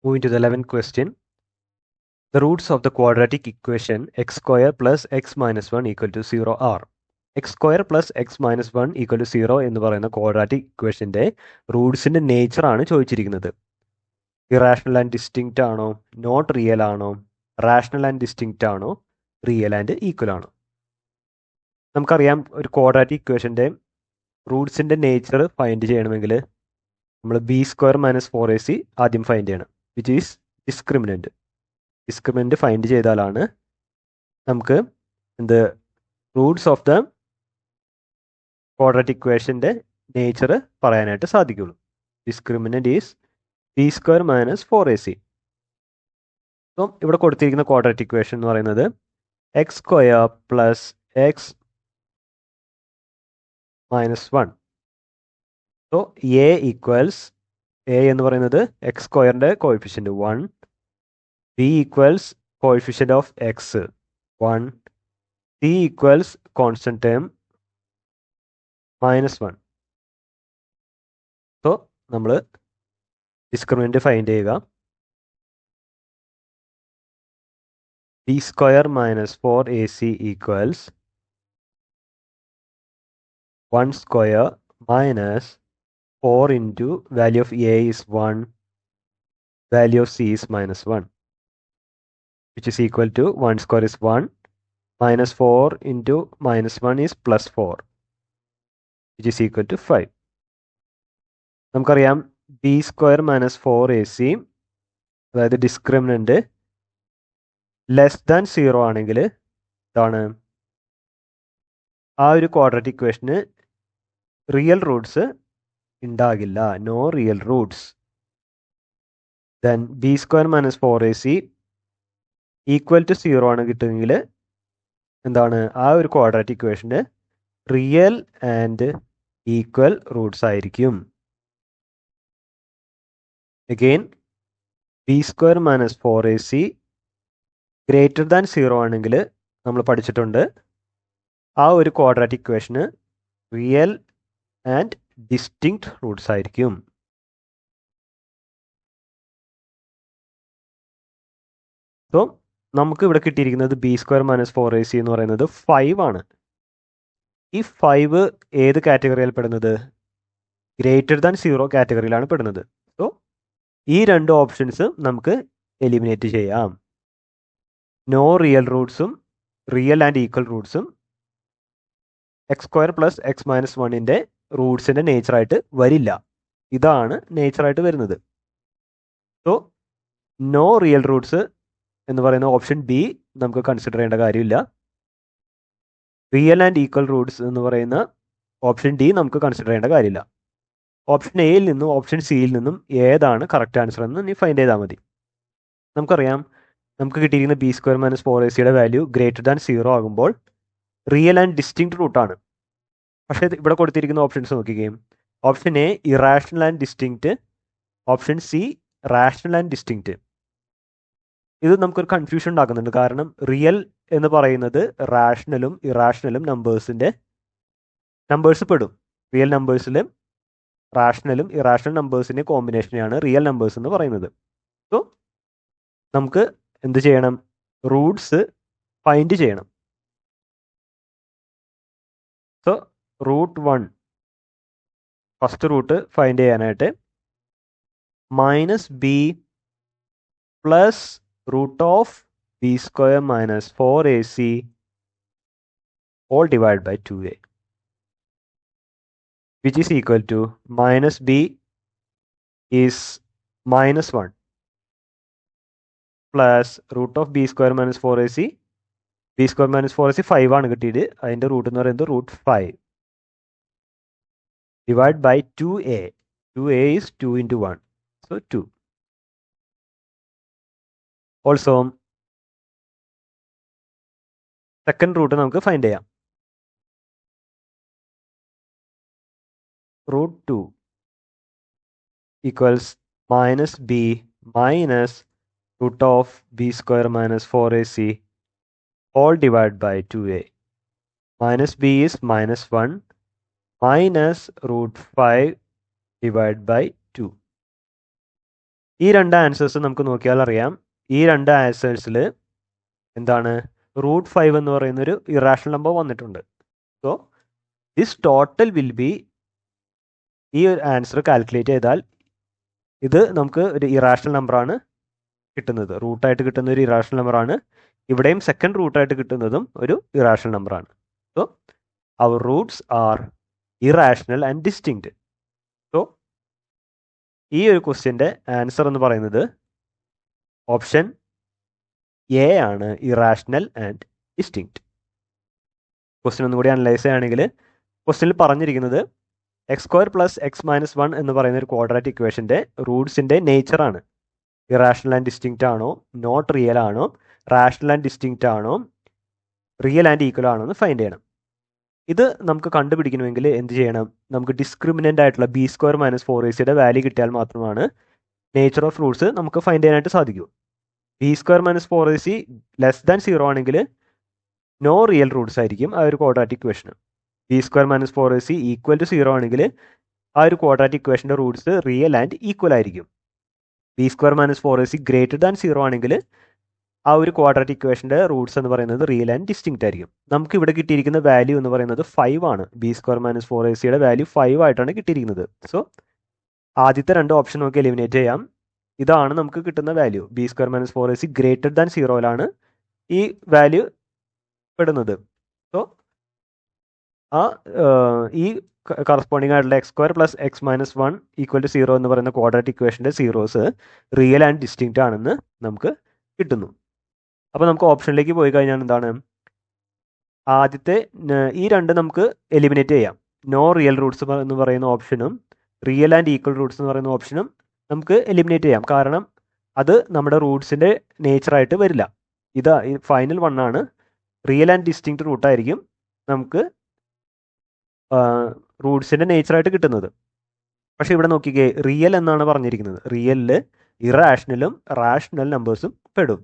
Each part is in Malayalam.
Moving to the 11th question. The roots of the quadratic equation x square plus x minus 1 equal to 0 are. x square plus x minus 1 equal to 0 എന്ന് പറയുന്ന ക്വാഡ്രാറ്റിക് ഇക്വേഷൻ്റെ റൂട്ട്സിൻ്റെ നേച്ചറാണ് ചോദിച്ചിരിക്കുന്നത്. ഇറാഷണൽ ആൻഡ് ഡിസ്റ്റിങ്ക്റ്റ് ആണോ, നോട്ട് റിയൽ ആണോ, റാഷണൽ ആൻഡ് ഡിസ്റ്റിങ്ക്റ്റ് ആണോ, റിയൽ ആൻഡ് ഈക്വൽ ആണോ? നമുക്കറിയാം, ഒരു ക്വാഡ്രാറ്റിക് ഇക്വേഷൻ്റെ റൂട്ട്സിൻ്റെ നേച്ചർ ഫൈൻഡ് ചെയ്യണമെങ്കിൽ നമ്മൾ ബി സ്ക്വയർ മൈനസ് 4ac ആദ്യം ഫൈൻഡ് ചെയ്യണം, which is discriminant. Discriminant find ചെയ്താലാണ് നമുക്ക് റൂട്ട്സ് ഓഫ് ദ ക്വാഡ്രാറ്റിക് ഇക്വേഷൻ്റെ നേച്ചർ പറയാനായിട്ട് സാധിക്കുള്ളൂ. Discriminant is B square minus 4ac. അപ്പം ഇവിടെ കൊടുത്തിരിക്കുന്ന ക്വാഡ്രാറ്റിക് ഇക്വേഷൻ എന്ന് പറയുന്നത് X square plus X minus 1. So A equals, A എന്ന് പറയുന്നത് എക്സ് സ്ക്വയറിൻ്റെ coefficient 1, B equals coefficient of X 1, C equals constant term -1. So നമ്മൾ ഡിസ്ക്രിമിനൻറ്റ് ഫൈൻഡ് ചെയ്യുക. B square minus 4ac equals 1 square minus 4 into value of a is 1, value of c is -1, which is equal to 1 square is 1, minus 4 into -1 is +4, which is equal to 5. നമുക്കറിയാം ബി സ്ക്വയർ മൈനസ് 4ac, അതായത് ഡിസ്ക്രിമിനൻറ്റ് ലെസ് ദാൻ 0 ആണെങ്കിൽ ഇതാണ് ആ ഒരു ക്വാഡ്രാറ്റിക് ഇക്വേഷന് റിയൽ റൂട്ട്സ് ഉണ്ടാകില്ല, no real roots. Then B square minus 4ac equal to 0 ആണ് കിട്ടുമെങ്കിൽ എന്താണ് ആ ഒരു ക്വാഡ്രാറ്റിക് ഇക്വേഷന് റിയൽ ആൻഡ് ഈക്വൽ റൂട്ട്സ് ആയിരിക്കും. Again B square minus 4ac greater than 0 ആണെങ്കിൽ നമ്മൾ പഠിച്ചിട്ടുണ്ട് ആ ഒരു ക്വാഡ്രാറ്റിക് ഇക്വേഷന് റിയൽ ആൻഡ് ഡിസ്റ്റിങ്ക്റ്റ് റൂട്ട്സ് ആയിരിക്കും. സോ നമുക്ക് ഇവിടെ കിട്ടിയിരിക്കുന്നത് ബി സ്ക്വയർ മൈനസ് 4ac എന്ന് പറയുന്നത് 5 ആണ്. ഈ 5 ഏത് കാറ്റഗറിയിൽ പെടുന്നത്? ഗ്രേറ്റർ ദാൻ 0 കാറ്റഗറിയിലാണ് പെടുന്നത്. സോ ഈ രണ്ട് ഓപ്ഷൻസ് നമുക്ക് എലിമിനേറ്റ് ചെയ്യാം. നോ റിയൽ റൂട്ട്സും റിയൽ ആൻഡ് ഈക്വൽ റൂട്ട്സും X square plus X minus 1ൻ്റെ റൂട്ട്സിൻ്റെ നേച്ചറായിട്ട് വരില്ല. ഇതാണ് നേച്ചറായിട്ട് വരുന്നത്. സോ നോ റിയൽ റൂട്ട്സ് എന്ന് പറയുന്ന ഓപ്ഷൻ ബി നമുക്ക് കൺസിഡർ ചെയ്യേണ്ട കാര്യമില്ല. റിയൽ ആൻഡ് ഈക്വൽ റൂട്ട്സ് എന്ന് പറയുന്ന ഓപ്ഷൻ ഡി നമുക്ക് കൺസിഡർ ചെയ്യേണ്ട കാര്യമില്ല. ഓപ്ഷൻ എയിൽ നിന്നും ഓപ്ഷൻ സിയിൽ നിന്നും ഏതാണ് കറക്റ്റ് ആൻസർ എന്ന് നീ ഫൈൻഡ് ചെയ്താൽ മതി. നമുക്കറിയാം, നമുക്ക് കിട്ടിയിരിക്കുന്ന B square minus 4ac value greater than 0 ആകുമ്പോൾ റിയൽ ആൻഡ് ഡിസ്റ്റിങ്ക്റ്റ് റൂട്ടാണ്. പക്ഷേ ഇവിടെ കൊടുത്തിരിക്കുന്ന ഓപ്ഷൻസ് നോക്കുകയും option A irrational and distinct, option C rational and distinct. ഇത് നമുക്കൊരു കൺഫ്യൂഷൻ ഉണ്ടാക്കുന്നുണ്ട്. കാരണം റിയൽ എന്ന് പറയുന്നത് റാഷണലും ഇറാഷണലും നമ്പേഴ്സ് പെടും. റിയൽ നമ്പേഴ്സിലും റാഷണലും ഇറാഷണൽ നമ്പേഴ്സിൻ്റെ കോമ്പിനേഷനെയാണ് റിയൽ നമ്പേഴ്സ് എന്ന് പറയുന്നത്. സോ നമുക്ക് എന്ത് ചെയ്യണം? റൂട്ട്സ് ഫൈൻഡ് ചെയ്യണം. So root 1, first root find ചെയ്യാനായിട്ട് -b plus root of b square minus 4ac all divided by 2a, which is equal to -b is -1 plus root of b square minus 4ac. b square minus 4ac 5 ആണ് കിട്ടിയത്. അതിൻ്റെ റൂട്ട് എന്ന് പറയുന്നത് √5 divided by 2a. 2a is 2 into 1, so 2. Also second root നമുക്ക് ഫൈൻഡ് ചെയ്യാം. √2 equals -b minus root of b square minus 4ac all divided by 2a. -b is -1 minus √5 divided by 2. ഈ രണ്ട് ആൻസേഴ്സ് നമുക്ക് നോക്കിയാൽ അറിയാം. ഈ രണ്ട് ആൻസേഴ്സിൽ എന്താണ് √5 എന്ന് പറയുന്നൊരു ഇറാഷണൽ നമ്പർ വന്നിട്ടുണ്ട്. So this total will B, ഈ ഒരു ആൻസർ കാൽക്കുലേറ്റ് ചെയ്താൽ ഇത് നമുക്ക് ഒരു ഇറാഷണൽ നമ്പറാണ് കിട്ടുന്നത്. റൂട്ടായിട്ട് കിട്ടുന്ന ഒരു ഇറാഷണൽ നമ്പറാണ്. ഇവിടെയും സെക്കൻഡ് റൂട്ടായിട്ട് കിട്ടുന്നതും ഒരു ഇറാഷണൽ നമ്പറാണ്. So our roots are irrational and distinct. So ഈ ഒരു ക്വസ്റ്റ്യൻ്റെ ആൻസർ എന്ന് പറയുന്നത് ഓപ്ഷൻ എ ആണ്, ഇറാഷണൽ ആൻഡ് ഡിസ്റ്റിങ്ക്റ്റ്. ക്വസ്റ്റ്യൻ ഒന്നുകൂടി അനലൈസ് ചെയ്യുകയാണെങ്കിൽ ക്വസ്റ്റ്യനിൽ പറഞ്ഞിരിക്കുന്നത് x² + x-1 എന്ന് പറയുന്ന ഒരു ക്വാഡ്രാറ്റിക് ഇക്വേഷൻ്റെ റൂട്ട്സിൻ്റെ നേച്ചറാണ്. ഇറാഷണൽ ആൻഡ് ഡിസ്റ്റിങ്ക്റ്റ് ആണോ, നോട്ട് റിയൽ ആണോ, റാഷണൽ ആൻഡ് ഡിസ്റ്റിങ്ക്റ്റ് ആണോ, റിയൽ ആൻഡ് ഈക്വൽ ആണോ എന്ന് ഫൈൻഡ് ചെയ്യണം. ഇത് നമുക്ക് കണ്ടുപിടിക്കണമെങ്കിൽ എന്ത് ചെയ്യണം? നമുക്ക് ഡിസ്ക്രിമിനൻ്റ് ആയിട്ടുള്ള b² - 4ac വാല്യൂ കിട്ടിയാൽ മാത്രമാണ് നേച്ചർ ഓഫ് റൂട്ട്സ് നമുക്ക് ഫൈൻഡ് ചെയ്യാനായിട്ട് സാധിക്കൂ. b² - 4ac <0 ആണെങ്കിൽ നോ റിയൽ റൂട്ട്സ് ആയിരിക്കും ആ ഒരു ക്വാഡ്രാറ്റിക് ഇക്വേഷന്. b² - 4ac = 0 ആണെങ്കിൽ ആ ഒരു ക്വാഡ്രാറ്റിക് ഇക്വേഷൻ്റെ റൂട്ട്സ് റിയൽ ആൻഡ് ഈക്വൽ ആയിരിക്കും. b² - 4ac <0 ആണെങ്കിൽ ആ ഒരു ക്വാഡ്രാറ്റിക് ഇക്വേഷൻ്റെ റൂട്ട്സ് എന്ന് പറയുന്നത് റിയൽ ആൻഡ് ഡിസ്റ്റിങ്ക്റ്റ് ആയിരിക്കും. നമുക്ക് ഇവിടെ കിട്ടിയിരിക്കുന്ന വാല്യൂ എന്ന് പറയുന്നത് 5 ആണ്. b² - 4ac വാല്യൂ 5 ആയിട്ടാണ് കിട്ടിയിരിക്കുന്നത്. സോ ആദ്യത്തെ രണ്ട് ഓപ്ഷൻ നമുക്ക് എലിമിനേറ്റ് ചെയ്യാം. ഇതാണ് നമുക്ക് കിട്ടുന്ന വാല്യൂ. b² - 4ac <0 ഈ വാല്യൂ പെടുന്നത്. സോ ഈ കറസ്പോണ്ടിങ് ആയിട്ടുള്ള x² + x-1 = 0 എന്ന് പറയുന്ന ക്വാഡ്രാറ്റിക് ഇക്വേഷൻ്റെ സീറോസ് റിയൽ ആൻഡ് ഡിസ്റ്റിങ്ക്റ്റ് ആണെന്ന് നമുക്ക് കിട്ടുന്നു. അപ്പോൾ നമുക്ക് ഓപ്ഷനിലേക്ക് പോയി കഴിഞ്ഞാൽ എന്താണ്? ആദ്യത്തെ ഈ രണ്ട് നമുക്ക് എലിമിനേറ്റ് ചെയ്യാം. നോ റിയൽ റൂട്ട്സ് എന്ന് പറയുന്ന ഓപ്ഷനും റിയൽ ആൻഡ് ഈക്വൽ റൂട്ട്സ് എന്ന് പറയുന്ന ഓപ്ഷനും നമുക്ക് എലിമിനേറ്റ് ചെയ്യാം. കാരണം അത് നമ്മുടെ റൂട്ട്സിൻ്റെ നേച്ചറായിട്ട് വരില്ല. ഇതാ ഫൈനൽ 1 ആണ്. റിയൽ ആൻഡ് ഡിസ്റ്റിങ്ക്റ്റ് റൂട്ടായിരിക്കും നമുക്ക് റൂട്ട്സിൻ്റെ നേച്ചറായിട്ട് കിട്ടുന്നത്. പക്ഷേ ഇവിടെ നോക്കിക്കേ, റിയൽ എന്നാണ് പറഞ്ഞിരിക്കുന്നത്. റിയലിൽ ഇറാഷണലും റാഷണൽ നമ്പേഴ്സും പെടും.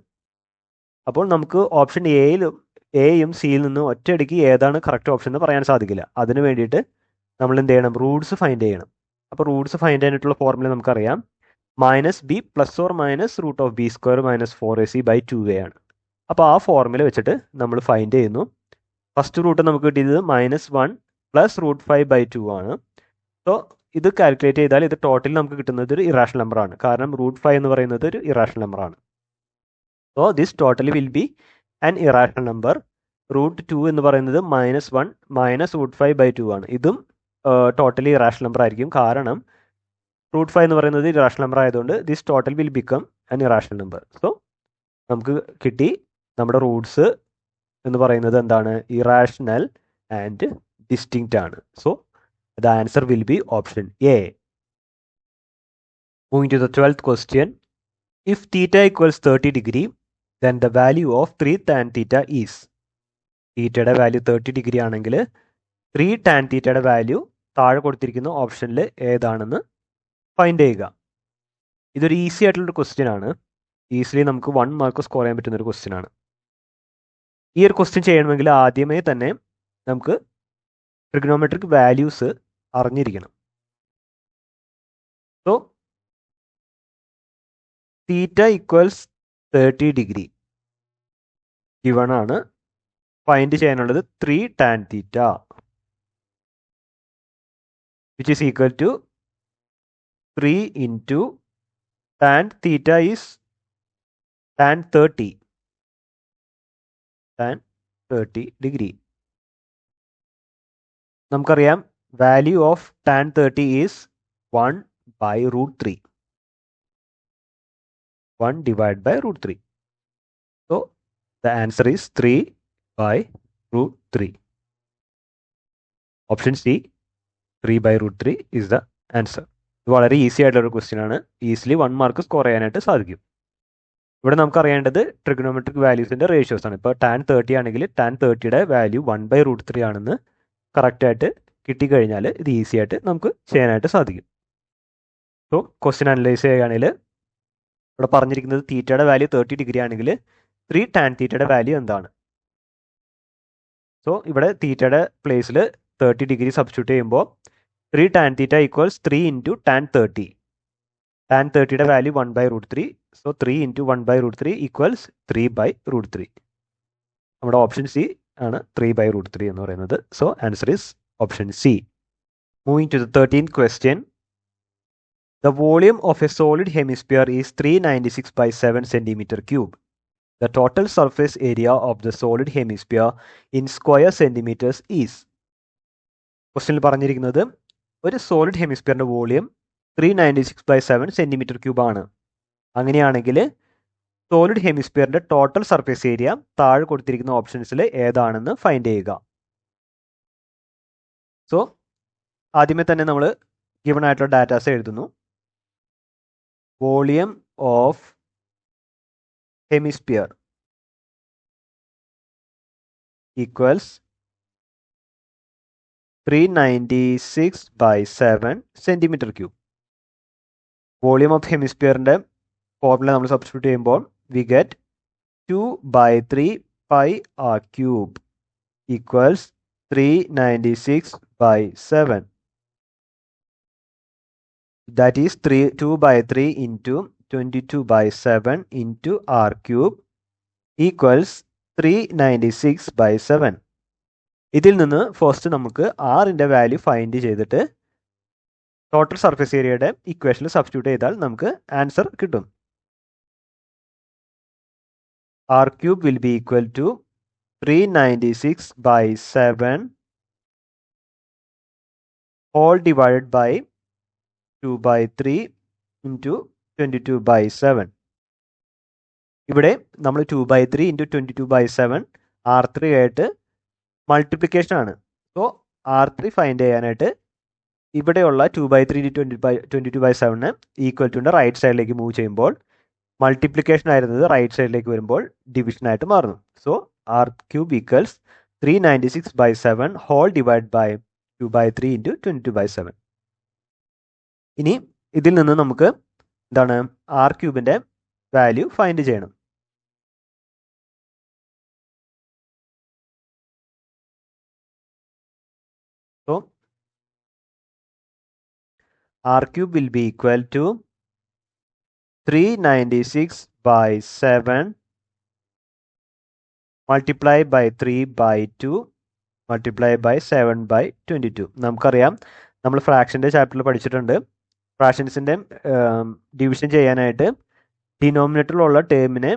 അപ്പോൾ നമുക്ക് ഓപ്ഷൻ എയും സിയിൽ നിന്നും ഒറ്റയടിക്ക് ഏതാണ് കറക്റ്റ് ഓപ്ഷൻ എന്ന് പറയാൻ സാധിക്കില്ല. അതിന് വേണ്ടിയിട്ട് നമ്മൾ എന്ത് ചെയ്യണം? റൂട്ട്സ് ഫൈൻഡ് ചെയ്യണം. അപ്പോൾ റൂട്ട്സ് ഫൈൻഡ് ചെയ്യാനായിട്ടുള്ള ഫോർമുല നമുക്കറിയാം. -b ± √b² - 4ac/2a ആണ്. അപ്പോൾ ആ ഫോർമുല വെച്ചിട്ട് നമ്മൾ ഫൈൻഡ് ചെയ്യുന്നു. ഫസ്റ്റ് റൂട്ട് നമുക്ക് കിട്ടിയത് -1 + √5/2 ആണ്. സോ ഇത് കാൽക്കുലേറ്റ് ചെയ്താൽ ഇത് ടോട്ടൽ നമുക്ക് കിട്ടുന്നത് ഒരു ഇറാഷണൽ നമ്പറാണ്. കാരണം √5 എന്ന് പറയുന്നത് ഒരു ഇറാഷണൽ നമ്പറാണ്. So this total will B an irrational number. √2 എന്ന് പറയുന്നത് -1 - √5/2 ആണ്. ഇതും ടോട്ടലി ഇറാഷണൽ നമ്പർ ആയിരിക്കും. കാരണം √5 എന്ന് പറയുന്നത് ഇറാഷണൽ നമ്പർ ആയതുകൊണ്ട് this total will become an irrational number. So നമുക്ക് കിട്ടി നമ്മുടെ റൂട്ട്സ് എന്ന് പറയുന്നത് എന്താണ്? ഇറാഷണൽ ആൻഡ് ഡിസ്റ്റിങ്ക്റ്റ് ആണ്. So the answer will be option A. Moving to the 12th question. If theta = 30 degree, then the value of 3 tan theta is. തീറ്റയുടെ വാല്യൂ 30 ഡിഗ്രി ആണെങ്കിൽ 3 tan തീറ്റയുടെ വാല്യൂ താഴെ കൊടുത്തിരിക്കുന്ന ഓപ്ഷനിൽ ഏതാണെന്ന് ഫൈൻഡ് ചെയ്യുക. ഇതൊരു ഈസി ആയിട്ടുള്ളൊരു ക്വസ്റ്റ്യൻ ആണ്. ഈസിലി നമുക്ക് 1 മാർക്ക് സ്കോർ ചെയ്യാൻ പറ്റുന്നൊരു ക്വസ്റ്റ്യൻ ആണ്. ഈ ഒരു ക്വസ്റ്റ്യൻ ചെയ്യണമെങ്കിൽ ആദ്യമേ തന്നെ നമുക്ക് ട്രിഗണോമെട്രിക് വാല്യൂസ് അറിഞ്ഞിരിക്കണം. സോ തീറ്റ = 30 ഡിഗ്രി ഗിവൺ ആണ്. ഫൈൻഡ് ചെയ്യാനുള്ളത് 3 tan theta which is equal to 3 into tan theta is tan 30 degree. നമുക്കറിയാം value of tan 30 is 1/√3. 1 divided by √3. So the answer is 3/√3. Option C, 3/√3 is the answer. ഇത് വളരെ ഈസി ആയിട്ടുള്ളൊരു ക്വസ്റ്റ്യൻ ആണ്. ഈസിലി 1 മാർക്ക് സ്കോർ ചെയ്യാനായിട്ട് സാധിക്കും. ഇവിടെ നമുക്ക് അറിയേണ്ടത് ട്രിഗണോമെട്രിക് വാല്യൂസിൻ്റെ റേഷ്യോസ് ആണ്. ഇപ്പോൾ tan 30 ആണെങ്കിൽ tan 30യുടെ വാല്യൂ 1/√3 ആണെന്ന് കറക്റ്റായിട്ട് കിട്ടിക്കഴിഞ്ഞാൽ ഇത് ഈസി ആയിട്ട് നമുക്ക് ചെയ്യാനായിട്ട് സാധിക്കും. സോ ക്വസ്റ്റ്യൻ അനലൈസ് ചെയ്യുകയാണെങ്കിൽ ഇവിടെ പറഞ്ഞിരിക്കുന്നത് തീറ്റയുടെ വാല്യൂ 30 ഡിഗ്രി ആണെങ്കിൽ 3 tan തീറ്റയുടെ വാല്യൂ എന്താണ്? സോ ഇവിടെ തീറ്റയുടെ പ്ലേസിൽ 30 ഡിഗ്രി സബ്സ്റ്റിറ്റ്യൂട്ട് ചെയ്യുമ്പോൾ 3 tan theta = 3 into tan 30. tan 30യുടെ വാല്യൂ 1/√3. So 3 × 1/√3 equals 3/√3. നമ്മുടെ ഓപ്ഷൻ സി ആണ് 3/√3 എന്ന് പറയുന്നത്. So answer is option C. Moving to the 13th question. The volume of a solid hemisphere is 396/7 cm3. The total surface area of the solid hemisphere in square centimeters is. ക്വസ്റ്റ്യനിൽ പറഞ്ഞിരിക്കുന്നത് ഒരു സോളിഡ് ഹെമിസ്ഫിയറിന്റെ വോളിയം 396/7 cm3 ആണ്. അങ്ങനെയാണെങ്കിൽ സോളിഡ് ഹെമിസ്ഫിയറിന്റെ ടോട്ടൽ സർഫേസ് ഏരിയ താഴെ കൊടുത്തിരിക്കുന്ന ഓപ്ഷൻസിൽ ഏതാണെന്ന് ഫൈൻഡ് ചെയ്യുക. സോ ആദ്യമേ തന്നെ നമ്മൾ ഗിവൺ ആയിട്ടുള്ള ഡാറ്റാസ് എഴുതുന്നു. Volume of hemisphere equals 396/7 cm3. Volume of ഹെമിസ്ഫിയറിന്റെ ഫോർമുല നമ്മൾ സബ്സ്റ്റിറ്റ്യൂട്ട് ചെയ്യുമ്പോൾ we get 2/3 πr³ equals 396/7. That is 2/3 into 22/7 into r³ equals 396/7. ഇതിൽ നിന്ന് ഫസ്റ്റ് നമുക്ക് ആറിൻ്റെ വാല്യൂ ഫൈൻഡ് ചെയ്തിട്ട് ടോട്ടൽ സർഫേസ് ഏരിയയുടെ ഇക്വേഷനിൽ സബ്സ്റ്റിറ്റ്യൂട്ട് ചെയ്താൽ നമുക്ക് ആൻസർ കിട്ടും. r³ will be equal to 396/7 whole divided by 2/3 into 22/7. ഇവിടെ നമ്മൾ 2/3 into 22/7 r3 ആയിട്ട് മൾട്ടിപ്ലിക്കേഷൻ ആണ്. സോ r3 ഫൈൻഡ് ചെയ്യാനായിട്ട് ഇവിടെയുള്ള 2/3 into 22/7 ഈക്വൽ ടുൻ്റെ റൈറ്റ് സൈഡിലേക്ക് മൂവ് ചെയ്യുമ്പോൾ മൾട്ടിപ്ലിക്കേഷൻ ആയിരുന്നത് റൈറ്റ് സൈഡിലേക്ക് വരുമ്പോൾ ഡിവിഷൻ ആയിട്ട് മാറുന്നു. So r³ equals 396/7 whole divide by 2/3 into 22/7. ഇനി ഇതിൽ നിന്ന് നമുക്ക് എന്താണ് r³ വാല്യൂ ഫൈൻഡ് ചെയ്യണം. So r³ will be equal to 396/7 multiplied by 3/2 multiplied by 7/22. നമുക്കറിയാം, നമ്മൾ ഫ്രാക്ഷൻ്റെ ചാപ്റ്ററിൽ പഠിച്ചിട്ടുണ്ട്. ഫ്രാക്ഷൻസിൻ്റെ ഡിവിഷൻ ചെയ്യാനായിട്ട് ഡിനോമിനേറ്ററിലുള്ള ടേമിനെ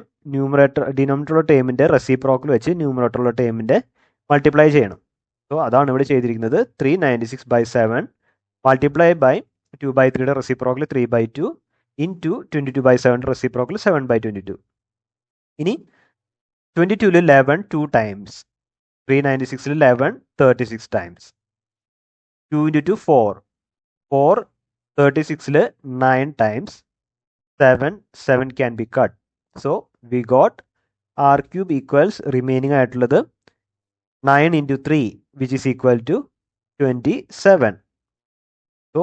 ഡിനോമിനേറ്ററുള്ള ടേമിൻ്റെ റെസിപ്രോക്കൽ വെച്ച് ന്യൂമറേറ്ററുള്ള ടേമിൻ്റെ മൾട്ടിപ്ലൈ ചെയ്യണം. സോ അതാണ് ഇവിടെ ചെയ്തിരിക്കുന്നത്. 396/7 മൾട്ടിപ്ലൈ ബൈ 2/3യുടെ റെസിപ്രോക്കൽ 3/2 ഇൻറ്റു 22/7 റെസിപ്രോക്കൽ 7/22. ഇനി 22ൽ 11 2 ടൈംസ്, 396ൽ 11 36 ടൈംസ്, 2 × 2 4 4 36ൽ 9 times, 7 can be cut. So we got r³ equals remaining ആയിട്ടുള്ളത് 9 × 3 which is equal to 27. സോ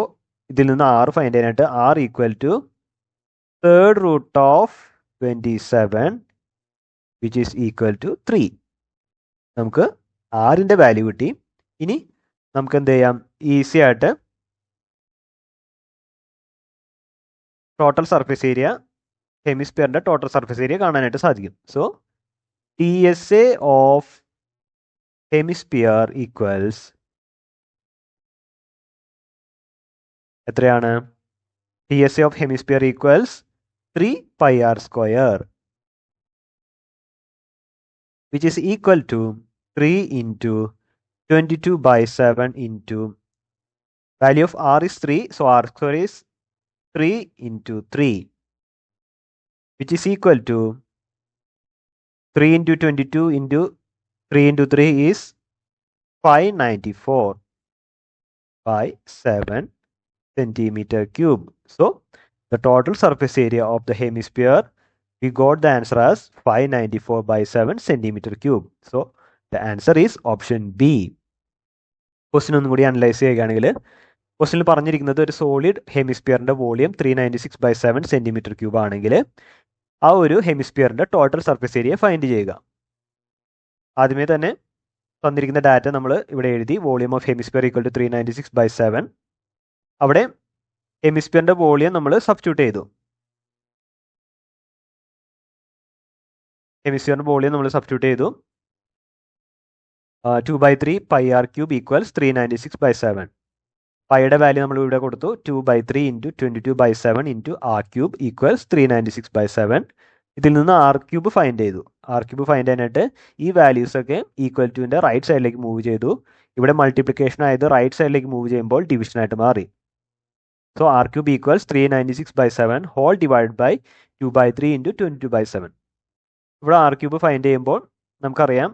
ഇതിൽ നിന്ന് r ഫൈൻഡ് ചെയ്യാനായിട്ട് r equal to 3rd root of 27 which is equal to 3. നമുക്ക് r-ൻ്റെ വാല്യൂ കിട്ടി. ഇനി നമുക്ക് എന്ത് ചെയ്യാം, ഈസി ആയിട്ട് ടോട്ടൽ സർഫേസ് ഏരിയ, ഹെമിസ്ഫിയറിൻ്റെ ടോട്ടൽ സർഫേസ് ഏരിയ കാണാനായിട്ട് സാധിക്കും. So TSA of hemisphere equals എത്രയാണ്? TSA of hemisphere equals 3πr², which is equal to 3 into 22/7 into value of r is 3, so r² is 3 into 3, which is equal to 3 into 22 into 3 into 3 is 594/7 cm3. So the total surface area of the hemisphere, we got the answer as 594/7 cm3. So the answer is option B. Question ഒന്നും കൂടി അനലൈസ് ചെയ്യുകയാണെങ്കിൽ, ക്വസ്റ്റ്യനിൽ പറഞ്ഞിരിക്കുന്നത് ഒരു സോളിഡ് ഹെമിസ്ഫിയറിൻ്റെ വോളിയം 396/7 cm3 ആണെങ്കിൽ ആ ഒരു ഹെമിസ്ഫിയറിൻ്റെ ടോട്ടൽ സർഫേസ് ഏരിയ ഫൈൻഡ് ചെയ്യുക. ആദ്യമേ തന്നെ തന്നിരിക്കുന്ന ഡാറ്റ നമ്മൾ ഇവിടെ എഴുതി. Volume of hemisphere equal to 396/7. അവിടെ ഹെമിസ്ഫിയറിന്റെ വോളിയം നമ്മൾ സബ്സ്റ്റിറ്റ്യൂട്ട് ചെയ്തു. ഹെമിസ്ഫിയറിന്റെ വോളിയം നമ്മൾ സബ്സ്റ്റിറ്റ്യൂട്ട് ചെയ്തു. 2/3 പൈ ആർ ക്യൂബ് ഈക്വൽസ് 396/7. പൈയുടെ വാല്യൂ നമ്മൾ ഇവിടെ കൊടുത്തു. 2/3 into 22/7 into r cube equals 396/7. ഇതിൽ നിന്ന് ആർ ക്യൂബ് ഫൈൻഡ് ചെയ്തു. ആർ ക്യൂബ് ഫൈൻഡ് ചെയ്യാനായിട്ട് ഈ വാല്യൂസ് ഒക്കെ ഈക്വൽ ടുവിൻ്റെ റൈറ്റ് സൈഡിലേക്ക് മൂവ് ചെയ്തു. ഇവിടെ മൾട്ടിപ്ലിക്കേഷൻ ആയത് റൈറ്റ് സൈഡിലേക്ക് മൂവ് ചെയ്യുമ്പോൾ ഡിവിഷനായിട്ട് മാറി. So r cube equals 396/7 whole divide by 2/3 into 22/7. ഇവിടെ ആർ ക്യൂബ് ഫൈൻഡ് ചെയ്യുമ്പോൾ നമുക്കറിയാം,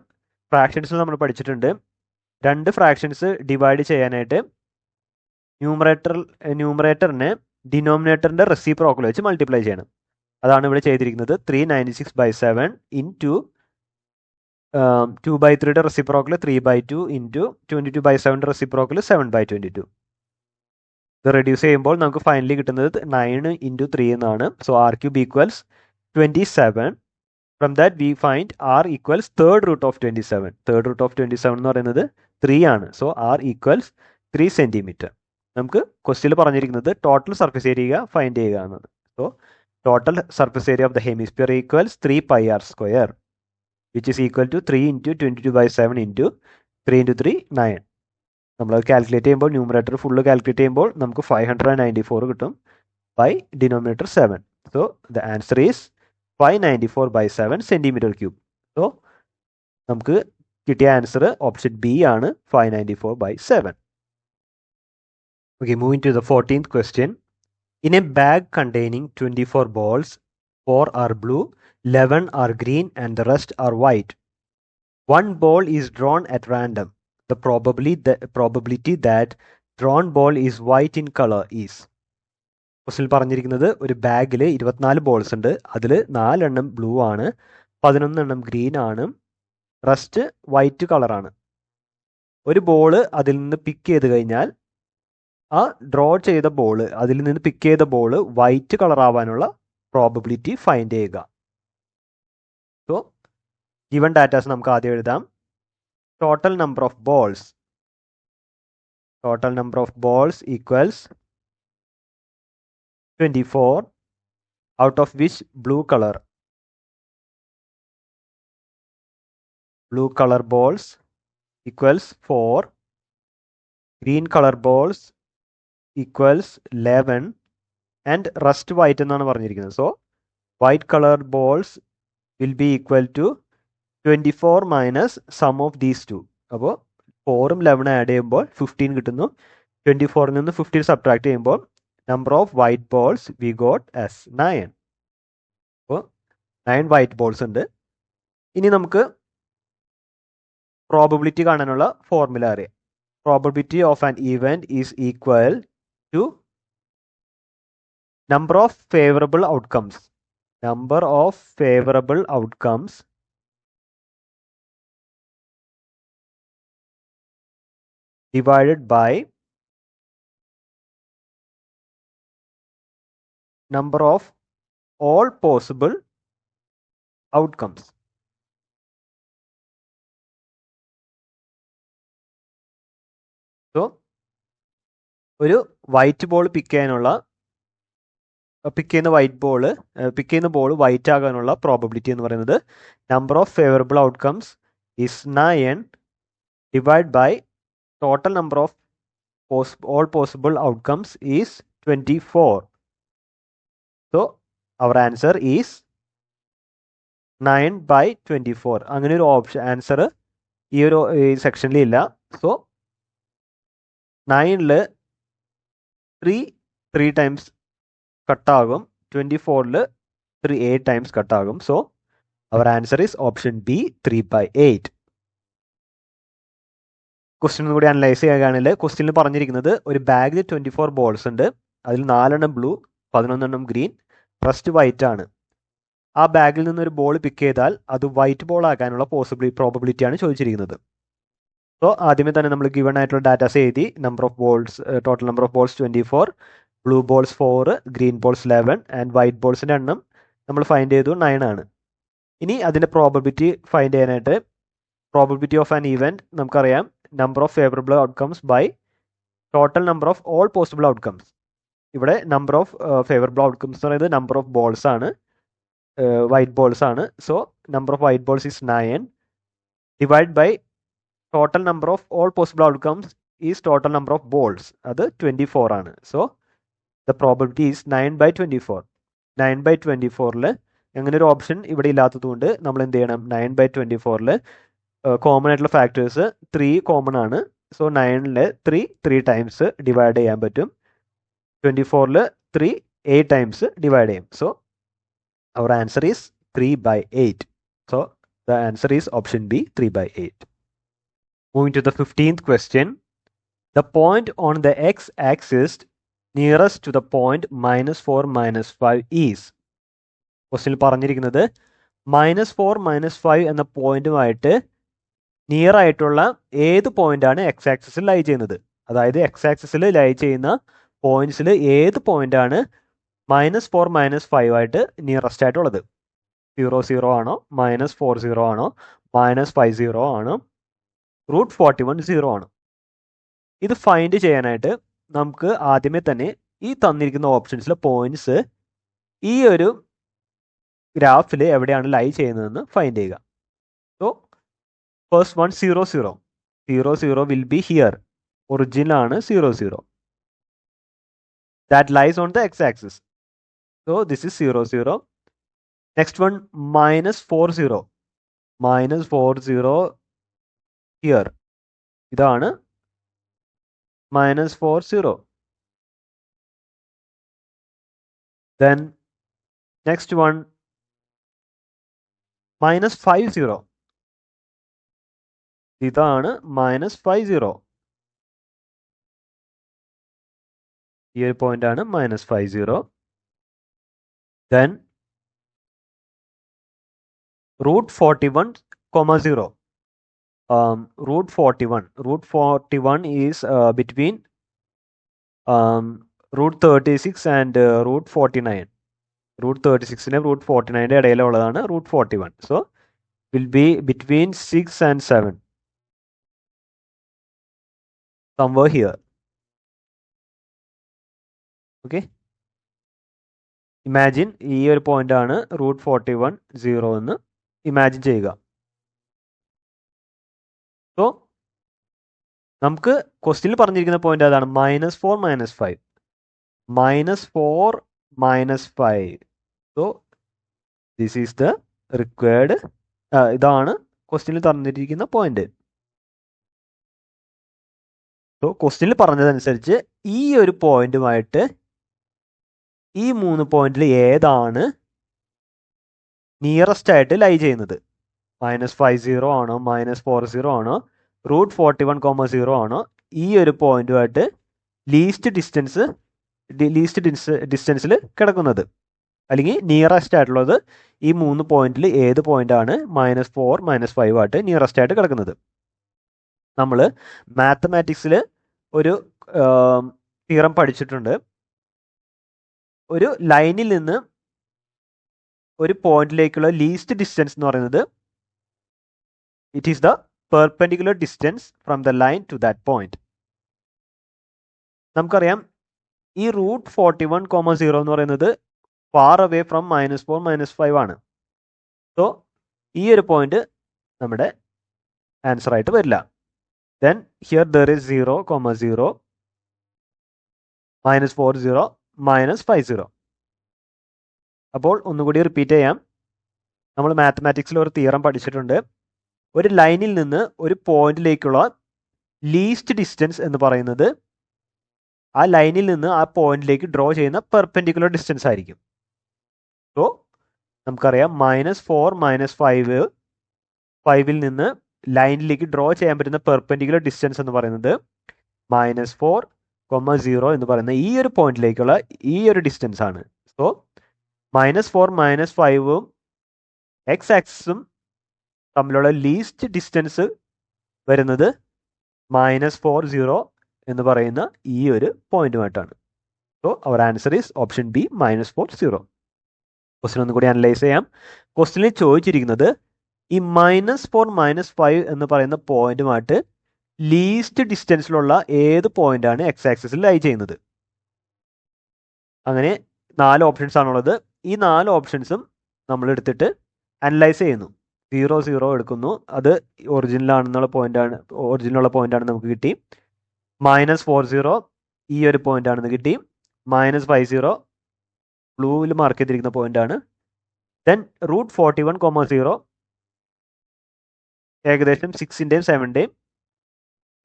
ഫ്രാക്ഷൻസിൽ നമ്മൾ പഠിച്ചിട്ടുണ്ട്, രണ്ട് ഫ്രാക്ഷൻസ് ഡിവൈഡ് ചെയ്യാനായിട്ട് ന്യൂമറേറ്ററിനെ ഡിനോമിനേറ്ററിൻ്റെ റെസിപ്രോക്കൽ വെച്ച് മൾട്ടിപ്ലൈ ചെയ്യണം. അതാണ് ഇവിടെ ചെയ്തിരിക്കുന്നത്. 396/7 ഇൻറ്റു 2/3യുടെ റെസിപ്രോക്കൽ 3/2 ഇൻറ്റു 22/7ൻ്റെ റെസിപ്രോക്കൽ 7/22. ഇത് റെഡ്യൂസ് ചെയ്യുമ്പോൾ നമുക്ക് ഫൈനലി കിട്ടുന്നത് 9 ഇൻറ്റു 3 എന്നാണ്. So r cube equals 27. From that we find r equals third root of 27. Third root of 27 എന്ന് പറയുന്നത് 3 ആണ്. So r equals 3 centimetre. നമുക്ക് ക്വസ്റ്റ്യനിൽ പറഞ്ഞിരിക്കുന്നത് ടോട്ടൽ സർഫസ് ഏരിയ ഫൈൻഡ് ചെയ്യുക എന്നാണ്. So total surface area of the hemisphere equals 3 pi r square, which is equal to 3 into 22/7 into 3 into 3 9. നമ്മൾ കാൽക്കുലേറ്റ് ചെയ്യുമ്പോൾ ന്യൂമറേറ്റർ ഫുള്ള് കാൽക്കുലേറ്റ് ചെയ്യുമ്പോൾ നമുക്ക് 594 കിട്ടും by denominator 7. So the answer is 594/7 centimetre cube. So നമുക്ക് കിട്ടിയ ആൻസർ ഓപ്ഷൻ ബി ആണ്, 594/7. Okay, moving to the 14th question. In a bag containing 24 balls, 4 are blue, 11 are green and the rest are white. One ball is drawn at random. The probability that drawn ball is white in color is. ക്വസ്റ്റിൽ പറഞ്ഞിരിക്കുന്നത് ഒരു ബാഗിൽ 24 ബോൾസ് ഉണ്ട്. അതിൽ 4 എണ്ണം ബ്ലൂ ആണ്, 11 എണ്ണം ഗ്രീൻ ആണ്, റെസ്റ്റ് വൈറ്റ് കളറാണ്. ഒരു ബോള് അതിൽ നിന്ന് പിക്ക് ചെയ്ത് കഴിഞ്ഞാൽ ആ ഡ്രോ ചെയ്ത ബോൾ, അതിൽ നിന്ന് പിക്ക് ചെയ്ത ബോൾ വൈറ്റ് കളർ ആവാനുള്ള പ്രോബബിലിറ്റി ഫൈൻഡ് ചെയ്യുക. സോ ഗിവൺ ഡാറ്റാസ് നമുക്ക് ആദ്യം എഴുതാം. Total number of balls. Total number of balls equals 24, out of which blue colour balls equals 4, green colour balls equals 11 and rest white എന്നാണ് പറഞ്ഞിരിക്കുന്നത്. So white colour balls will be equal to 24 minus sum of these two. അപ്പോൾ 4ഉം 11 ആഡ് ചെയ്യുമ്പോൾ 15 കിട്ടുന്നു. 24ൽ നിന്ന് 15 സബ്ട്രാക്ട് ചെയ്യുമ്പോൾ number of white balls we got as 9. അപ്പോൾ 9 വൈറ്റ് ബോൾസ് ഉണ്ട്. ഇനി നമുക്ക് പ്രോബബിലിറ്റി കാണാനുള്ള ഫോർമുല അറിയാം. Probability of an event is equal to number of favorable outcomes. Number of favorable outcomes divided by number of all possible outcomes. So ഒരു വൈറ്റ് ബോൾ പിക്ക് ചെയ്യുന്ന ബോൾ വൈറ്റ് ആകാനുള്ള പ്രോബബിലിറ്റി എന്ന് പറയുന്നത് number of favourable outcomes is 9 divide by total number of all possible outcomes is 24. So our answer is 9/24. അങ്ങനെ ഒരു ആൻസർ ഈ ഒരു സെക്ഷനിൽ ഇല്ല. സോ 9ൽ 3 ടൈംസ് കട്ടാകും, 24ൽ 8 ടൈംസ് കട്ടാകും. So our answer is option B 3/8. Question കൂടി അനലൈസ് ചെയ്യുകയാണെങ്കിൽ ക്വസ്റ്റ്യനിൽ പറഞ്ഞിരിക്കുന്നത് ഒരു ബാഗിൽ 24 ബോൾസ് ഉണ്ട്. അതിൽ 4 എണ്ണം ബ്ലൂ, 11 എണ്ണം ഗ്രീൻ, റസ്റ്റ് വൈറ്റ് ആണ്. ആ ബാഗിൽ നിന്ന് ഒരു ബോൾ പിക്ക് ചെയ്താൽ അത് വൈറ്റ് ബോൾ ആക്കാനുള്ള പ്രോബബിലിറ്റിയാണ് ചോദിച്ചിരിക്കുന്നത്. സോ ആദ്യമേ തന്നെ നമ്മൾ ഗിവൺ ആയിട്ടുള്ള ഡാറ്റാസ് എഴുതി. Number of balls, total number of balls 24, blue balls 4, green balls 11 and white ബോൾസിൻ്റെ എണ്ണം നമ്മൾ ഫൈൻഡ് ചെയ്തു 9 ആണ്. ഇനി അതിൻ്റെ പ്രോബബിലിറ്റി ഫൈൻഡ് ചെയ്യാനായിട്ട് പ്രോബബിലിറ്റി ഓഫ് ആൻ ഈവൻറ്റ് നമുക്കറിയാം, number of favourable outcomes by total number of all possible outcomes. ഇവിടെ നമ്പർ ഓഫ് ഫേവറബിൾ ഔട്ട്കംസ് എന്ന് പറയുന്നത് നമ്പർ ഓഫ് ബോൾസ് ആണ്, വൈറ്റ് ബോൾസ് ആണ്. So number of white balls is 9 divide by total number of all possible outcomes is total number of balls, അത് 24 ആണ്. So the probability is 9/24. 9/24 അങ്ങനെ ഒരു ഓപ്ഷൻ ഇവിടെ ഇല്ലാത്തതുകൊണ്ട് നമ്മൾ എന്ത് ചെയ്യണം, 9/24 കോമൺ ആയിട്ടുള്ള ഫാക്ടേഴ്സ് 3 കോമൺ ആണ്. സോ 9 3 ടൈംസ് ഡിവൈഡ് ചെയ്യാൻ പറ്റും. 24 3 8 ടൈംസ് ഡിവൈഡ് ചെയ്യും. So our answer is 3/8. So the answer is option B, 3/8. Moving to the 15th question. The point on the x-axis nearest to the point -4 -5 is. ക്വസ്റ്റ്യനിൽ പറഞ്ഞിരിക്കുന്നത് -4 -5 എന്ന പോയിന്റുമായിട്ട് നിയർ ആയിട്ടുള്ള ഏത് പോയിന്റാണ് എക്സ് ആക്സിസിൽ ലൈ ചെയ്യുന്നത്. അതായത് എക്സ് ആക്സിസിൽ ലൈ ചെയ്യുന്ന പോയിന്റ്സിൽ ഏത് പോയിന്റാണ് -4 -5 ആയിട്ട് നിയറസ്റ്റ് ആയിട്ടുള്ളത്. 0 0 ആണോ, -40 ആണോ, -50 ആണോ, √41 0 ആണോ. ഇത് ഫൈൻഡ് ചെയ്യാനായിട്ട് നമുക്ക് ആദ്യമേ തന്നെ ഈ തന്നിരിക്കുന്ന ഓപ്ഷൻസിലെ പോയിന്റ്സ് ഈ ഒരു ഗ്രാഫിൽ എവിടെയാണ് ലൈ ചെയ്യുന്നതെന്ന് ഫൈൻഡ് ചെയ്യുക. So first one 0 0. 0 0 will be here. Origin ആണ് 0 0. That lies on the X axis. So this is 0 0. Next one -40. -40 here. ഇതാണ് -40. Then next one -50. ഇതാണ് -50. ഈ ഒരു പോയിന്റ് ആണ് -50. Then √41, 0. √41 is between √36 and √49. √36നും √49 ഇടയിലുള്ളതാണ് √41. So will be between 6 and 7. Somewhere here. Okay. Imagine ഈ ഒരു പോയിന്റ് ആണ് √41 0 എന്ന് ഇമാജിൻ ചെയ്യുക. സോ നമുക്ക് ക്വസ്റ്റ്യനിൽ പറഞ്ഞിരിക്കുന്ന പോയിന്റ് അതാണ് -4 -5. -4 -5. So this is the required. ഇതാണ് ക്വസ്റ്റ്യനിൽ തന്നിരിക്കുന്ന പോയിന്റ്. സോ ക്വസ്റ്റ്യനിൽ പറഞ്ഞതനുസരിച്ച് ഈ ഒരു പോയിന്റുമായിട്ട് ഈ 3 പോയിന്റിൽ ഏതാണ് നിയറസ്റ്റ് ആയിട്ട് ലൈ ചെയ്യുന്നത്? -50 ആണോ, -40 ആണോ, √41, 0 ആണോ? ഈ ഒരു പോയിന്റുമായിട്ട് ലീസ്റ്റ് ഡിസ്റ്റൻസിൽ കിടക്കുന്നത്, അല്ലെങ്കിൽ നിയറസ്റ്റ് ആയിട്ടുള്ളത് ഈ 3 പോയിന്റിൽ ഏത് പോയിന്റാണ് -4 -5 ആയിട്ട് നിയറസ്റ്റ് ആയിട്ട് കിടക്കുന്നത്? നമ്മൾ മാത്തമാറ്റിക്സിൽ ഒരു തിയറം പഠിച്ചിട്ടുണ്ട്. ഒരു ലൈനിൽ നിന്ന് ഒരു പോയിന്റിലേക്കുള്ള ലീസ്റ്റ് ഡിസ്റ്റൻസ് എന്ന് പറയുന്നത് it is the perpendicular distance from the line to that point. നമുക്കറിയാം ഈ √41, 0 എന്ന് പറയുന്നത് ഫാർ അവേ ഫ്രം -4 -5 ആണ്. സോ ഈ ഒരു പോയിന്റ് നമ്മുടെ ആൻസർ ആയിട്ട് വരില്ല. Then here there is 0, 0, -40, -50. അപ്പോൾ ഒന്നുകൂടി റിപ്പീറ്റ് ചെയ്യാം. നമ്മൾ മാത്തമാറ്റിക്സിൽ ഒരു തിയറം പഠിച്ചിട്ടുണ്ട്. ഒരു ലൈനിൽ നിന്ന് ഒരു പോയിന്റിലേക്കുള്ള ലീസ്റ്റ് ഡിസ്റ്റൻസ് എന്ന് പറയുന്നത് ആ ലൈനിൽ നിന്ന് ആ പോയിന്റിലേക്ക് ഡ്രോ ചെയ്യുന്ന പെർപെൻഡിക്കുലർ ഡിസ്റ്റൻസ് ആയിരിക്കും. സോ നമുക്കറിയാം -4 -5 നിന്ന് ലൈനിലേക്ക് ഡ്രോ ചെയ്യാൻ പറ്റുന്ന പെർപെൻഡിക്കുലർ ഡിസ്റ്റൻസ് എന്ന് പറയുന്നത് -4, 0 എന്ന് പറയുന്ന ഈ ഒരു പോയിന്റിലേക്കുള്ള ഈ ഒരു ഡിസ്റ്റൻസ് ആണ്. സോ -4 -5ഉം എക്സ് ആക്സിസും തമ്മിലുള്ള ലീസ്റ്റ് ഡിസ്റ്റൻസ് വരുന്നത് -40 എന്ന് പറയുന്ന ഈ ഒരു പോയിന്റുമായിട്ടാണ്. So our answer is option B, -40. Question ഒന്നുകൂടി അനലൈസ് ചെയ്യാം. ക്വസ്റ്റ്യനിൽ ചോദിച്ചിരിക്കുന്നത് ഈ -4 -5 എന്ന് പറയുന്ന പോയിന്റുമായിട്ട് ലീസ്റ്റ് ഡിസ്റ്റൻസിലുള്ള ഏത് പോയിന്റാണ് എക്സ് ആക്സിസിൽ ലൈ ചെയ്യുന്നത്? അങ്ങനെ 4 ഓപ്ഷൻസ് ആണുള്ളത്. ഈ 4 ഓപ്ഷൻസും നമ്മൾ എടുത്തിട്ട് അനലൈസ് ചെയ്യുന്നു. 0 0 എടുക്കുന്നു, അത് ഒറിജിനലാണെന്നുള്ള ഒറിജിനലുള്ള പോയിന്റാണ് നമുക്ക് കിട്ടി. -40 ഈ ഒരു പോയിന്റ് ആണെന്ന് കിട്ടി. -50 ബ്ലൂവിൽ മാർക്ക് ചെയ്തിരിക്കുന്ന പോയിന്റ് ആണ്. ദെൻ √41,0 ഏകദേശം 6ൻ്റെയും 7ൻ്റെയും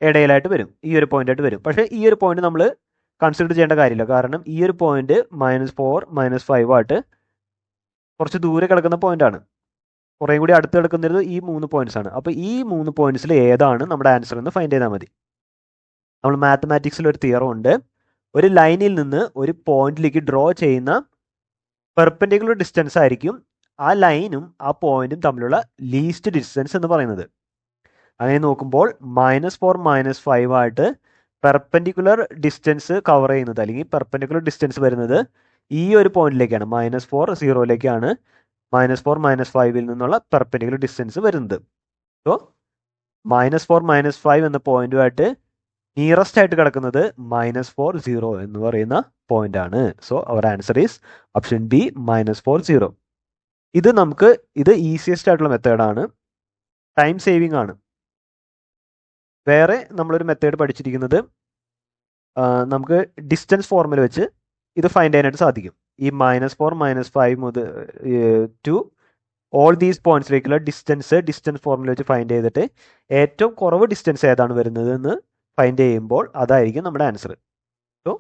ഇടയിലായിട്ട് വരും, ഈ ഒരു പോയിന്റ് ആയിട്ട് വരും. പക്ഷേ ഈ ഒരു പോയിന്റ് നമ്മൾ കൺസിഡർ ചെയ്യേണ്ട കാര്യമില്ല, കാരണം ഈ ഒരു പോയിന്റ് -4 -5 ആയിട്ട് കുറച്ച് ദൂരെ കിടക്കുന്ന പോയിന്റ് ആണ്. കുറേ കൂടി അടുത്ത് കിടക്കുന്നത് ഈ 3 പോയിന്റ്സ് ആണ്. അപ്പോൾ ഈ 3 പോയിന്റ്സിൽ ഏതാണ് നമ്മുടെ ആൻസർ എന്ന് ഫൈൻഡ് ചെയ്താൽ മതി. നമ്മൾ മാത്തമാറ്റിക്സിൽ ഒരു തിയറം ഉണ്ട്. ഒരു ലൈനിൽ നിന്ന് ഒരു പോയിന്റിലേക്ക് ഡ്രോ ചെയ്യുന്ന പെർപെൻഡിക്കുലർ ഡിസ്റ്റൻസ് ആയിരിക്കും ആ ലൈനും ആ പോയിന്റും തമ്മിലുള്ള ലീസ്റ്റ് ഡിസ്റ്റൻസ് എന്ന് പറയുന്നത്. അങ്ങനെ നോക്കുമ്പോൾ -4 -5 ആയിട്ട് പെർപെൻഡിക്കുലർ ഡിസ്റ്റൻസ് കവർ ചെയ്യുന്നത്, അല്ലെങ്കിൽ പെർപെൻഡിക്കുലർ ഡിസ്റ്റൻസ് വരുന്നത് ഈ ഒരു പോയിന്റിലേക്കാണ്, -4 0ലേക്കാണ് -4 -5ൽ നിന്നുള്ള പെർപെൻഡിക്കുലർ ഡിസ്റ്റൻസ് വരുന്നത്. സോ -4 -5 എന്ന പോയിന്റുമായിട്ട് നിയറസ്റ്റ് ആയിട്ട് കിടക്കുന്നത് -4 0 എന്ന് പറയുന്ന പോയിന്റ് ആണ്. So our answer is option B -4 0. ഇത് ഈസിയസ്റ്റ് ആയിട്ടുള്ള മെത്തേഡാണ്, ടൈം സേവിങ് ആണ്. വേറെ നമ്മളൊരു മെത്തേഡ് പഠിച്ചിരിക്കുന്നത് നമുക്ക് ഡിസ്റ്റൻസ് ഫോർമുല വെച്ച് ഇത് ഫൈൻഡ് ചെയ്യാനായിട്ട് സാധിക്കും. ഈ -4 -5 മുതൽ ടു ഓൾ ദീസ് പോയിന്റ്സിലേക്കുള്ള ഡിസ്റ്റൻസ് ഫോർമുല വെച്ച് ഫൈൻഡ് ചെയ്തിട്ട് ഏറ്റവും കുറവ് ഡിസ്റ്റൻസ് ഏതാണ് വരുന്നത് എന്ന് ഫൈൻഡ് ചെയ്യുമ്പോൾ അതായിരിക്കും നമ്മുടെ ആൻസർ. സോ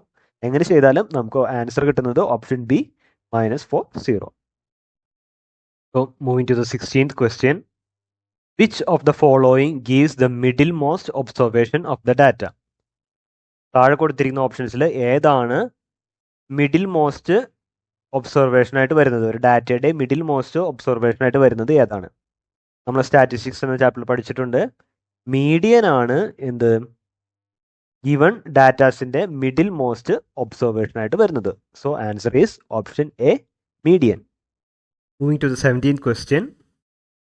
എങ്ങനെ ചെയ്താലും നമുക്ക് ആൻസർ കിട്ടുന്നത് option B -4 0. So moving to the 16th question. Which of the following gives the middlemost observation of the data? താഴെ കൊടുത്തിരിക്കുന്ന ഓപ്ഷൻസിൽ ഏതാണ് മിഡിൽ മോസ്റ്റ് ഒബ്സർവേഷൻ ആയിട്ട് വരുന്നത്? ഒരു ഡാറ്റയുടെ മിഡിൽ മോസ്റ്റ് ഒബ്സർവേഷൻ ആയിട്ട് വരുന്നത് ഏതാണ്? നമ്മൾ സ്റ്റാറ്റിസ്റ്റിക്സ് എന്ന ചാപ്റ്ററിൽ പഠിച്ചിട്ടുണ്ട്. മീഡിയൻ ആണ് എന്ത് ഗിവൺ ഡാറ്റാസിന്റെ മിഡിൽ മോസ്റ്റ് ഒബ്സർവേഷൻ ആയിട്ട് വരുന്നത്. So answer is option A, median. Moving to the 17th question.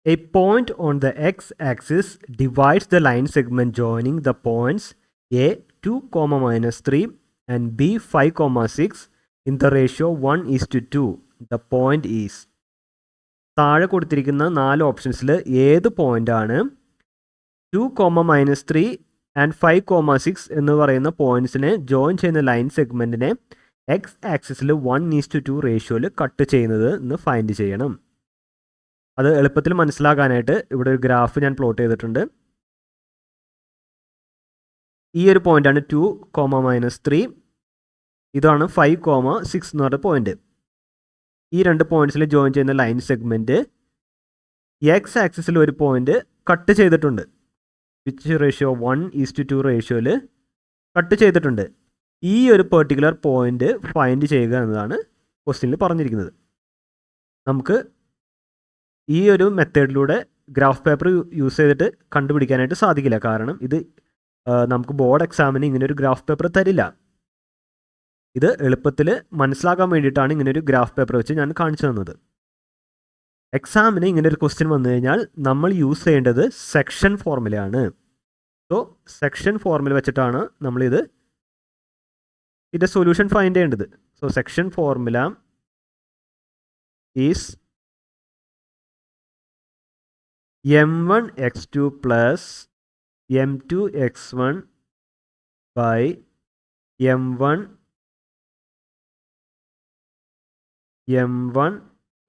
A point on the x-axis divides the line segment joining the points A 2, -3 and B 5, 6 in the ratio 1:2. The point is. താഴെ കൊടുത്തിരിക്കുന്ന 4 ഓപ്ഷൻസിൽ ഏത് പോയിന്റ് ആണ് 2, -3 and 5, 6 എന്ന് പറയുന്ന പോയിന്റ്സിനെ ജോയിൻ ചെയ്യുന്ന ലൈൻ സെഗ്മെന്റിനെ എക്സ് ആക്സിസിൽ 1:2 റേഷ്യോയിൽ കട്ട് ചെയ്യുന്നത് എന്ന് ഫൈൻഡ് ചെയ്യണം. അത് എളുപ്പത്തിൽ മനസ്സിലാക്കാനായിട്ട് ഇവിടെ ഒരു ഗ്രാഫ് ഞാൻ പ്ലോട്ട് ചെയ്തിട്ടുണ്ട്. ഈ ഒരു പോയിന്റാണ് 2, -3. ഇതാണ് 5, 6 എന്ന് പറഞ്ഞ പോയിന്റ്. ഈ രണ്ട് പോയിന്റ്സിൽ ജോയിൻ ചെയ്യുന്ന ലൈൻ സെഗ്മെന്റ് എക്സ് ആക്സിസിൽ ഒരു പോയിന്റ് കട്ട് ചെയ്തിട്ടുണ്ട്. വിച്ച് റേഷ്യോ 1:2 റേഷ്യോയിൽ കട്ട് ചെയ്തിട്ടുണ്ട്. ഈ ഒരു പെർട്ടിക്കുലർ പോയിന്റ് ഫൈൻഡ് ചെയ്യുക എന്നതാണ് ക്വസ്റ്റ്യനിൽ പറഞ്ഞിരിക്കുന്നത്. നമുക്ക് ഈ ഒരു മെത്തേഡിലൂടെ ഗ്രാഫ് പേപ്പർ യൂസ് ചെയ്തിട്ട് കണ്ടുപിടിക്കാനായിട്ട് സാധിക്കില്ല, കാരണം ഇത് നമുക്ക് ബോർഡ് എക്സാമിന് ഇങ്ങനെ ഒരു ഗ്രാഫ് പേപ്പർ തരില്ല. ഇത് എളുപ്പത്തിൽ മനസ്സിലാക്കാൻ വേണ്ടിയിട്ടാണ് ഇങ്ങനെ ഒരു ഗ്രാഫ് പേപ്പർ വെച്ച് ഞാൻ കാണിച്ചു തന്നത്. എക്സാമിന് ഇങ്ങനെ ഒരു ക്വസ്റ്റ്യൻ വന്നു കഴിഞ്ഞാൽ നമ്മൾ യൂസ് ചെയ്യേണ്ടത് സെക്ഷൻ ഫോർമുലയാണ്. സോ സെക്ഷൻ ഫോർമുല വെച്ചിട്ടാണ് നമ്മളിത് ഇതിൻ്റെ സൊല്യൂഷൻ ഫൈൻഡ് ചെയ്യേണ്ടത്. So section formula is m1x2 plus m2x1 by m1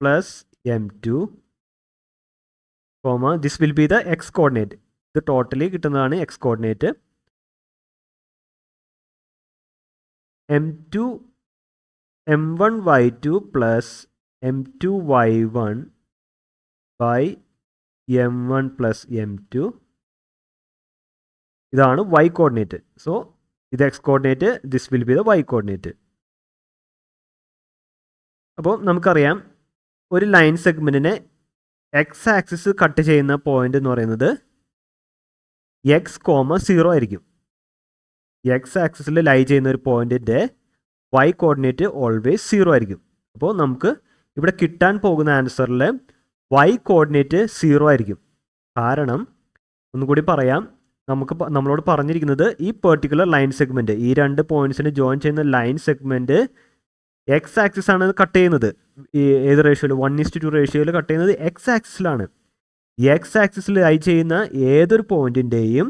plus m2, this will be the x coordinate. ഇത് ടോട്ടലി കിട്ടുന്നതാണ് x coordinate. m1y2 plus m2y1 by m1 plus m2, ഇതാണ് y കോർഡിനേറ്റ്. സോ ഇത് x coordinate, this will be the y coordinate. അപ്പോൾ നമുക്കറിയാം ഒരു ലൈൻ സെഗ്മെൻറ്റിനെ എക്സ് ആക്സിസ് കട്ട് ചെയ്യുന്ന പോയിന്റ് എന്ന് പറയുന്നത് x, 0 ആയിരിക്കും. എക്സ് ആക്സിസിൽ ലൈ ചെയ്യുന്ന ഒരു പോയിന്റിൻ്റെ y കോർഡിനേറ്റ് ഓൾവേസ് 0 ആയിരിക്കും. അപ്പോൾ നമുക്ക് ഇവിടെ കിട്ടാൻ പോകുന്ന ആൻസറിൽ y കോർഡിനേറ്റ് 0 ആയിരിക്കും. കാരണം ഒന്നുകൂടി പറയാം, നമ്മളോട് പറഞ്ഞിരിക്കുന്നത് ഈ പെർട്ടിക്കുലർ ലൈൻ സെഗ്മെൻറ്റ്, ഈ രണ്ട് പോയിന്റ്സിന് ജോയിൻ ചെയ്യുന്ന ലൈൻ സെഗ്മെൻറ്റ് എക്സ് ആക്സിസ് ആണ് കട്ട് ചെയ്യുന്നത്. ഏത് റേഷ്യോയിൽ? 1:2 റേഷ്യോയിൽ കട്ട് ചെയ്യുന്നത് എക്സ് ആക്സിസിലാണ്. എക്സ് ആക്സിസിൽ ലൈ ചെയ്യുന്ന ഏതൊരു പോയിന്റിൻ്റെയും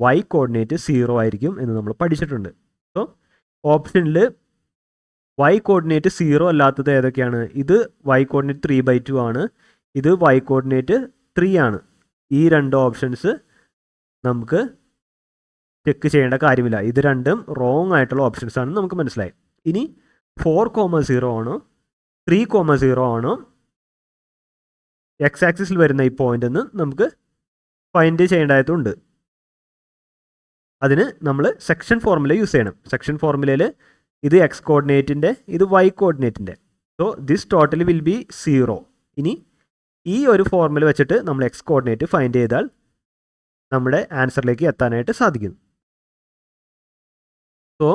വൈ കോർഡിനേറ്റ് 0 ആയിരിക്കും എന്ന് നമ്മൾ പഠിച്ചിട്ടുണ്ട്. സോ ഓപ്ഷനിൽ വൈ കോർഡിനേറ്റ് 0 അല്ലാത്തത് ഏതൊക്കെയാണ്? ഇത് വൈ കോർഡിനേറ്റ് 3/2 ആണ്, ഇത് വൈ കോർഡിനേറ്റ് 3 ആണ്. ഈ രണ്ട് ഓപ്ഷൻസ് നമുക്ക് ചെക്ക് ചെയ്യേണ്ട കാര്യമില്ല. ഇത് രണ്ടും റോങ് ആയിട്ടുള്ള ഓപ്ഷൻസ് ആണെന്ന് നമുക്ക് മനസ്സിലായി. ഇനി 4,0 ആണോ 3,0 ആണോ എക്സ് ആക്സിസിൽ വരുന്ന ഈ പോയിന്റ് എന്ന് നമുക്ക് ഫൈൻഡ് ചെയ്യേണ്ടതായിട്ടുണ്ട്. അതിന് നമ്മൾ സെക്ഷൻ ഫോർമുല യൂസ് ചെയ്യണം. സെക്ഷൻ ഫോർമുലയിൽ ഇത് എക്സ് കോർഡിനേറ്റിൻ്റെ, ഇത് വൈ കോർഡിനേറ്റിൻ്റെ. So this total will be 0. ഇനി ഈ ഒരു ഫോർമുല വെച്ചിട്ട് നമ്മൾ എക്സ് കോർഡിനേറ്റ് ഫൈൻഡ് ചെയ്താൽ നമ്മുടെ ആൻസറിലേക്ക് എത്താനായിട്ട് സാധിക്കും. സോ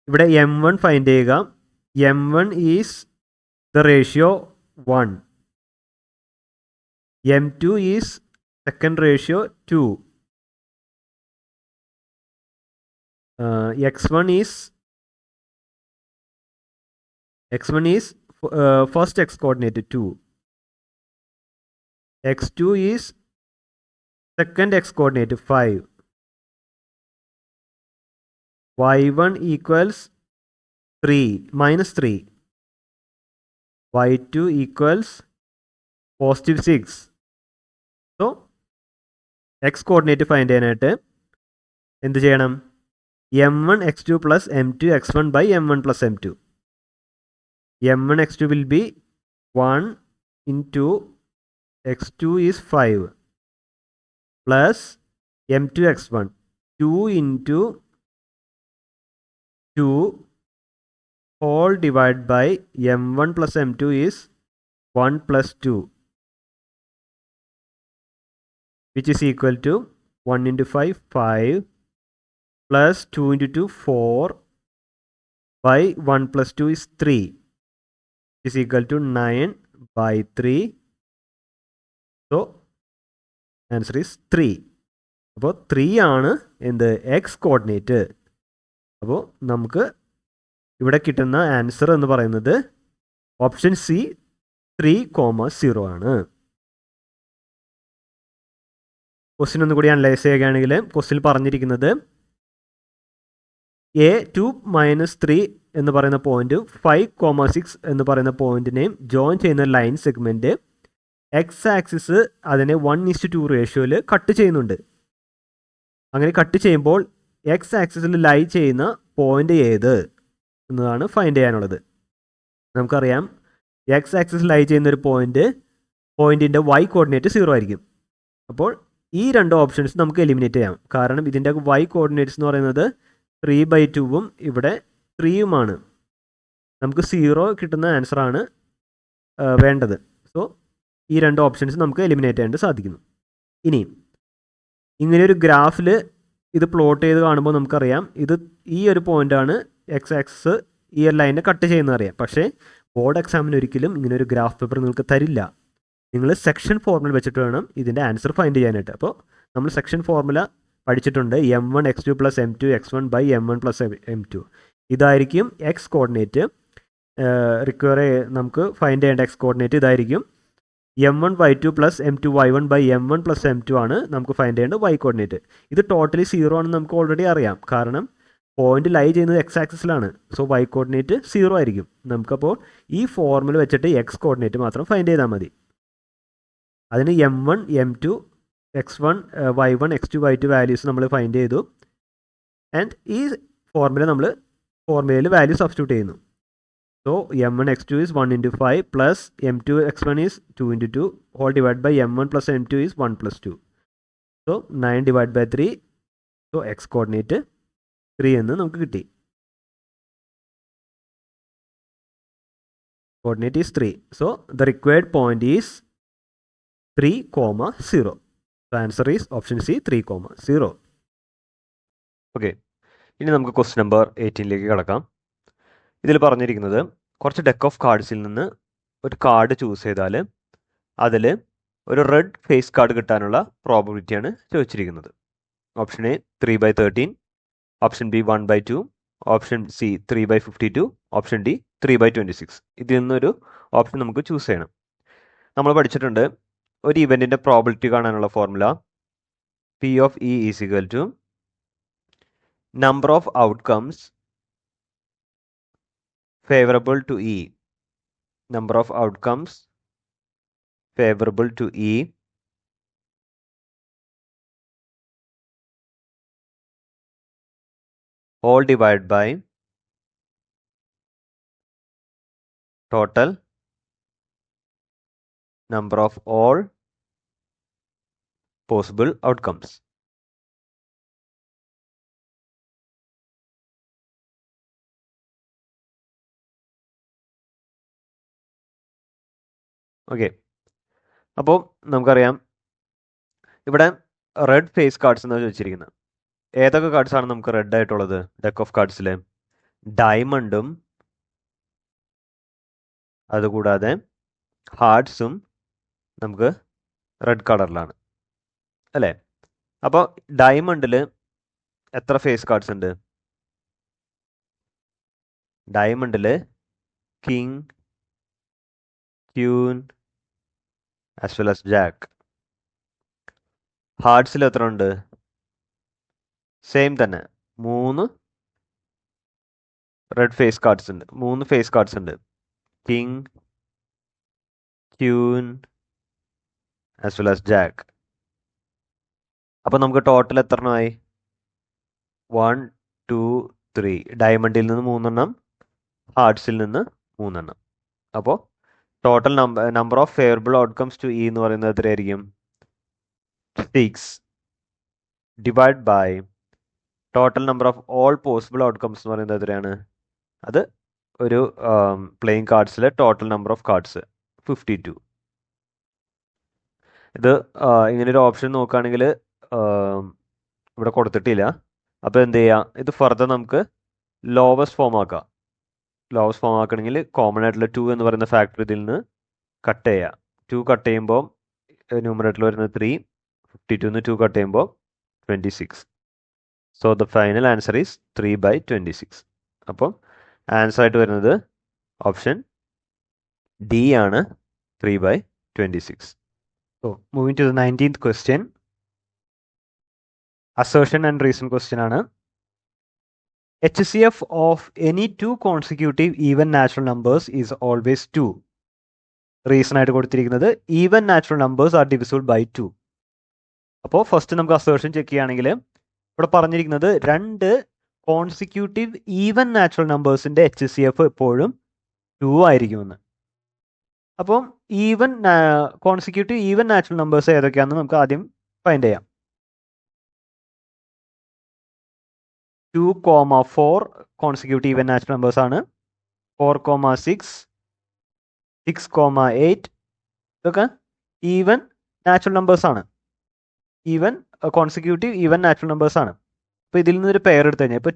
ഇവിടെ M1 ഫൈൻഡ് ചെയ്യുക. M1 is the ratio 1. M2 is second ratio 2. X1 is first x coordinate 2. X2 is second x coordinate 5. Y1 equals 3 minus 3. Y2 equals positive 6. So x coordinate find ചെയ്യാനായിട്ട് എന്ത് ചെയ്യണം? M1 x2 plus M2 x1 by M1 plus M2. M1 x2 will be 1 into x2 is 5 plus M2 x1 2 into 2 whole divided by M1 plus M2 is 1 plus 2, which is equal to 1 into 5 5 plus 2 into 2 4 by 1 plus 2 is 3, is equal to 9 by 3. So answer is 3. അപ്പോൾ 3 ആണ് എന്ത്? X coordinate. അപ്പോൾ നമുക്ക് ഇവിടെ കിട്ടുന്ന ആൻസർ എന്ന് പറയുന്നത് ഓപ്ഷൻ സി 3,0 ആണ്. ക്വസ്റ്റ്യൻ ഒന്നുകൂടി അനലൈസ് ചെയ്യുകയാണെങ്കിൽ ക്വസ്റ്റ്യൻ പറഞ്ഞിരിക്കുന്നത് A2 - 3 എന്ന് പറയുന്ന പോയിന്റ് 5,6 എന്ന് പറയുന്ന പോയിന്റിനെയും ജോയിൻ ചെയ്യുന്ന ലൈൻ സെഗ്മെന്റ് എക്സ് ആക്സിസ് അതിനെ 1:2 റേഷ്യോയിൽ കട്ട് ചെയ്യുന്നുണ്ട്. അങ്ങനെ കട്ട് ചെയ്യുമ്പോൾ എക്സ് ആക്സിസിൽ ലൈ ചെയ്യുന്ന പോയിന്റ് ഏത് എന്നതാണ് ഫൈൻഡ് ചെയ്യാനുള്ളത്. നമുക്കറിയാം എക്സ് ആക്സിസിൽ ലൈ ചെയ്യുന്ന ഒരു പോയിന്റിൻ്റെ വൈ കോർഡിനേറ്റ് 0 ആയിരിക്കും. അപ്പോൾ ഈ രണ്ട് ഓപ്ഷൻസ് നമുക്ക് എലിമിനേറ്റ് ചെയ്യാം. കാരണം ഇതിൻ്റെ വൈ കോർഡിനേറ്റ്സ് എന്ന് പറയുന്നത് 3/2 ഇവിടെ 3 നമുക്ക് 0 കിട്ടുന്ന ആൻസറാണ് വേണ്ടത്. സോ ഈ രണ്ട് ഓപ്ഷൻസ് നമുക്ക് എലിമിനേറ്റ് ചെയ്യാൻ സാധിക്കുന്നു. ഇനി ഇങ്ങനെയൊരു ഗ്രാഫിൽ ഇത് പ്ലോട്ട് ചെയ്ത് കാണുമ്പോൾ നമുക്കറിയാം ഇത് ഈ ഒരു പോയിൻ്റാണ് എക്സ് ആക്സിസ് ഈ ഒരു ലൈനെ കട്ട് ചെയ്യുന്നത് അറിയാം. പക്ഷേ ബോർഡ് എക്സാമിന് ഒരിക്കലും ഇങ്ങനെ ഒരു ഗ്രാഫ് പേപ്പർ നിങ്ങൾക്ക് തരില്ല. നിങ്ങൾ സെക്ഷൻ ഫോർമുല വെച്ചിട്ട് വേണം ഇതിൻ്റെ ആൻസർ ഫൈൻഡ് ചെയ്യാനായിട്ട്. അപ്പോൾ നമ്മൾ സെക്ഷൻ ഫോർമുല പഠിച്ചിട്ടുണ്ട്. M1 x2 plus M2 x1 by M1 plus M2. ഇതായിരിക്കും എക്സ് കോർഡിനേറ്റ്. നമുക്ക് ഫൈൻഡ് ചെയ്യേണ്ട എക്സ് കോർഡിനേറ്റ് ഇതായിരിക്കും. M1 y2 plus M2 y1 by M1 plus M2 ആണ് നമുക്ക് ഫൈൻഡ് ചെയ്യേണ്ട വൈ കോർഡിനേറ്റ്. ഇത് ടോട്ടലി 0 ആണെന്ന് നമുക്ക് ഓൾറെഡി അറിയാം. കാരണം പോയിന്റ് ലൈ ചെയ്യുന്നത് എക്സ് ആക്സിസിലാണ്. സോ വൈ കോർഡിനേറ്റ് 0 ആയിരിക്കും. നമുക്കപ്പോൾ ഈ ഫോർമുല വെച്ചിട്ട് എക്സ് കോർഡിനേറ്റ് മാത്രം ഫൈൻഡ് ചെയ്താൽ മതി. അതിന് M1 M2 x1 y1 x2 y2 values നമ്മൾ ഫൈൻഡ് ചെയ്തു. ആൻഡ് ഈ ഫോർമുലയിൽ വാല്യൂ സബ്സ്റ്റിറ്റ്യൂട്ട് ചെയ്യുന്നു. So M1 x2 is 1 into 5 plus M2 x1 is 2 into 2 whole divided by M1 plus M2 is 1 plus 2. So 9 divided by 3. So x coordinate 3 എന്ന് നമുക്ക് കിട്ടി. Coordinate is 3. So the required point is 3,0. The answer is option C 3,0. Okay, ഇനി നമുക്ക് ക്വസ്റ്റ്യൻ നമ്പർ 18ലേക്ക് കടക്കാം. ഇതിൽ പറഞ്ഞിരിക്കുന്നത് കുറച്ച് ഡെക്ക് ഓഫ് കാർഡ്സിൽ നിന്ന് ഒരു കാർഡ് ചൂസ് ചെയ്താൽ അതിൽ ഒരു റെഡ് ഫേസ് കാർഡ് കിട്ടാനുള്ള പ്രോബബിലിറ്റിയാണ് ചോദിച്ചിരിക്കുന്നത്. Option A 3/13, option B 1/2, option C 3/52, option D 3/26. ഇതിൽ നിന്നൊരു ഓപ്ഷൻ നമുക്ക് ചൂസ് ചെയ്യണം. നമ്മൾ പഠിച്ചിട്ടുണ്ട് ഒരു ഇവൻറ്റിൻ്റെ പ്രോബിലിറ്റി കാണാനുള്ള formula P of E is equal to number of outcomes favorable to E. Number of outcomes favorable to E all divided by total number of all possible outcomes. Okay, അപ്പോൾ നമുക്കറിയാം ഇവിടെ റെഡ് ഫേസ് കാർഡ്സ് എന്നാണ് ചോദിച്ചിരിക്കുന്നത്. ഏതൊക്കെ കാർഡ്സാണ് നമുക്ക് റെഡ് ആയിട്ടുള്ളത് ഡെക്ക് ഓഫ് കാർഡ്സിൽ? ഡയമണ്ടും അതുകൂടാതെ ഹാർട്സും നമുക്ക് റെഡ് കളറിലാണ് അല്ലേ? അപ്പോൾ ഡയമണ്ടിൽ എത്ര ഫേസ് കാർഡ്സ് ഉണ്ട്? ഡയമണ്ടിൽ king, queen as well as jack. ഹാർട്സിൽ എത്ര ഉണ്ട്? സെയിം തന്നെ, 3 റെഡ് ഫേസ് കാർഡ്സ് ഉണ്ട്, 3 ഫേസ് കാർഡ്സ് ഉണ്ട്. King, queen as well as Jack. അപ്പോൾ നമുക്ക് ടോട്ടൽ എത്ര എണ്ണമായി? 1, 2, 3. ഡയമണ്ടിൽ നിന്ന് 3 എണ്ണം, ഹാർട്സിൽ നിന്ന് 3 എണ്ണം. അപ്പോൾ total number of favourable outcomes to E എന്ന് പറയുന്നത് എത്രയായിരിക്കും? 6 divide by total number of all possible outcomes എന്ന് പറയുന്നത് എത്രയാണ്? അത് ഒരു പ്ലേയിങ് കാർഡ്സിലെ ടോട്ടൽ നമ്പർ ഓഫ് കാർഡ്സ് 52. ഇത് ഇങ്ങനൊരു ഓപ്ഷൻ നോക്കുകയാണെങ്കിൽ ഇവിടെ കൊടുത്തിട്ടില്ല. അപ്പോൾ എന്ത് ചെയ്യുക, ഇത് ഫർദർ നമുക്ക് ലോവസ്റ്റ് ഫോം ആക്കാം. ലോവസ്റ്റ് ഫോം ആക്കണമെങ്കിൽ കോമൺ ആയിട്ടുള്ള 2 എന്ന് പറയുന്ന ഫാക്ടർ ഇതിൽ നിന്ന് കട്ട് ചെയ്യുക. 2 കട്ട് ചെയ്യുമ്പോൾ ന്യൂമറേറ്ററിൽ വരുന്നത് 3, 52 2 കട്ട് ചെയ്യുമ്പോൾ 26. So the final answer is 3/26. അപ്പം ആൻസർ ആയിട്ട് വരുന്നത് ഓപ്ഷൻ ഡി ആണ്, 3/26. So moving to the 19th question. Assertion and reason question ആണ്. HCF of any 2 consecutive even natural numbers is always 2. Reason ആയിട്ട് കൊടുത്തിരിക്കുന്നത് even natural numbers are divisible by 2. അപ്പോൾ ഫസ്റ്റ് നമുക്ക് അസേർഷൻ ചെക്ക് ചെയ്യുകയാണെങ്കിൽ ഇവിടെ പറഞ്ഞിരിക്കുന്നത് 2 കോൺസിക്യൂട്ടീവ് ഈവൻ നാച്ചുറൽ നമ്പേഴ്സിൻ്റെ HCF എപ്പോഴും 2 ആയിരിക്കുമെന്ന്. അപ്പം കോൺസിക്യൂട്ടീവ് ഈവൻ നാച്ചുറൽ നമ്പേഴ്സ് ഏതൊക്കെയാണെന്ന് നമുക്ക് ആദ്യം ഫൈൻഡ് ചെയ്യാം. 2,4 കോൺസിക്യൂട്ടീവ് ഈവൻ നാച്ചുറൽ നമ്പേഴ്സ് ആണ്. 4,6, 6,8 ഇതൊക്കെ ഈവൻ നാച്ചുറൽ നമ്പേഴ്സ് ആണ്. കോൺസിക്യൂട്ടീവ് ഈവൻ നാച്ചുറൽ നമ്പേഴ്സ് ആണ്. അപ്പോൾ ഇതിൽ നിന്നൊരു പെയർ എടുത്തു കഴിഞ്ഞാൽ ഇപ്പോൾ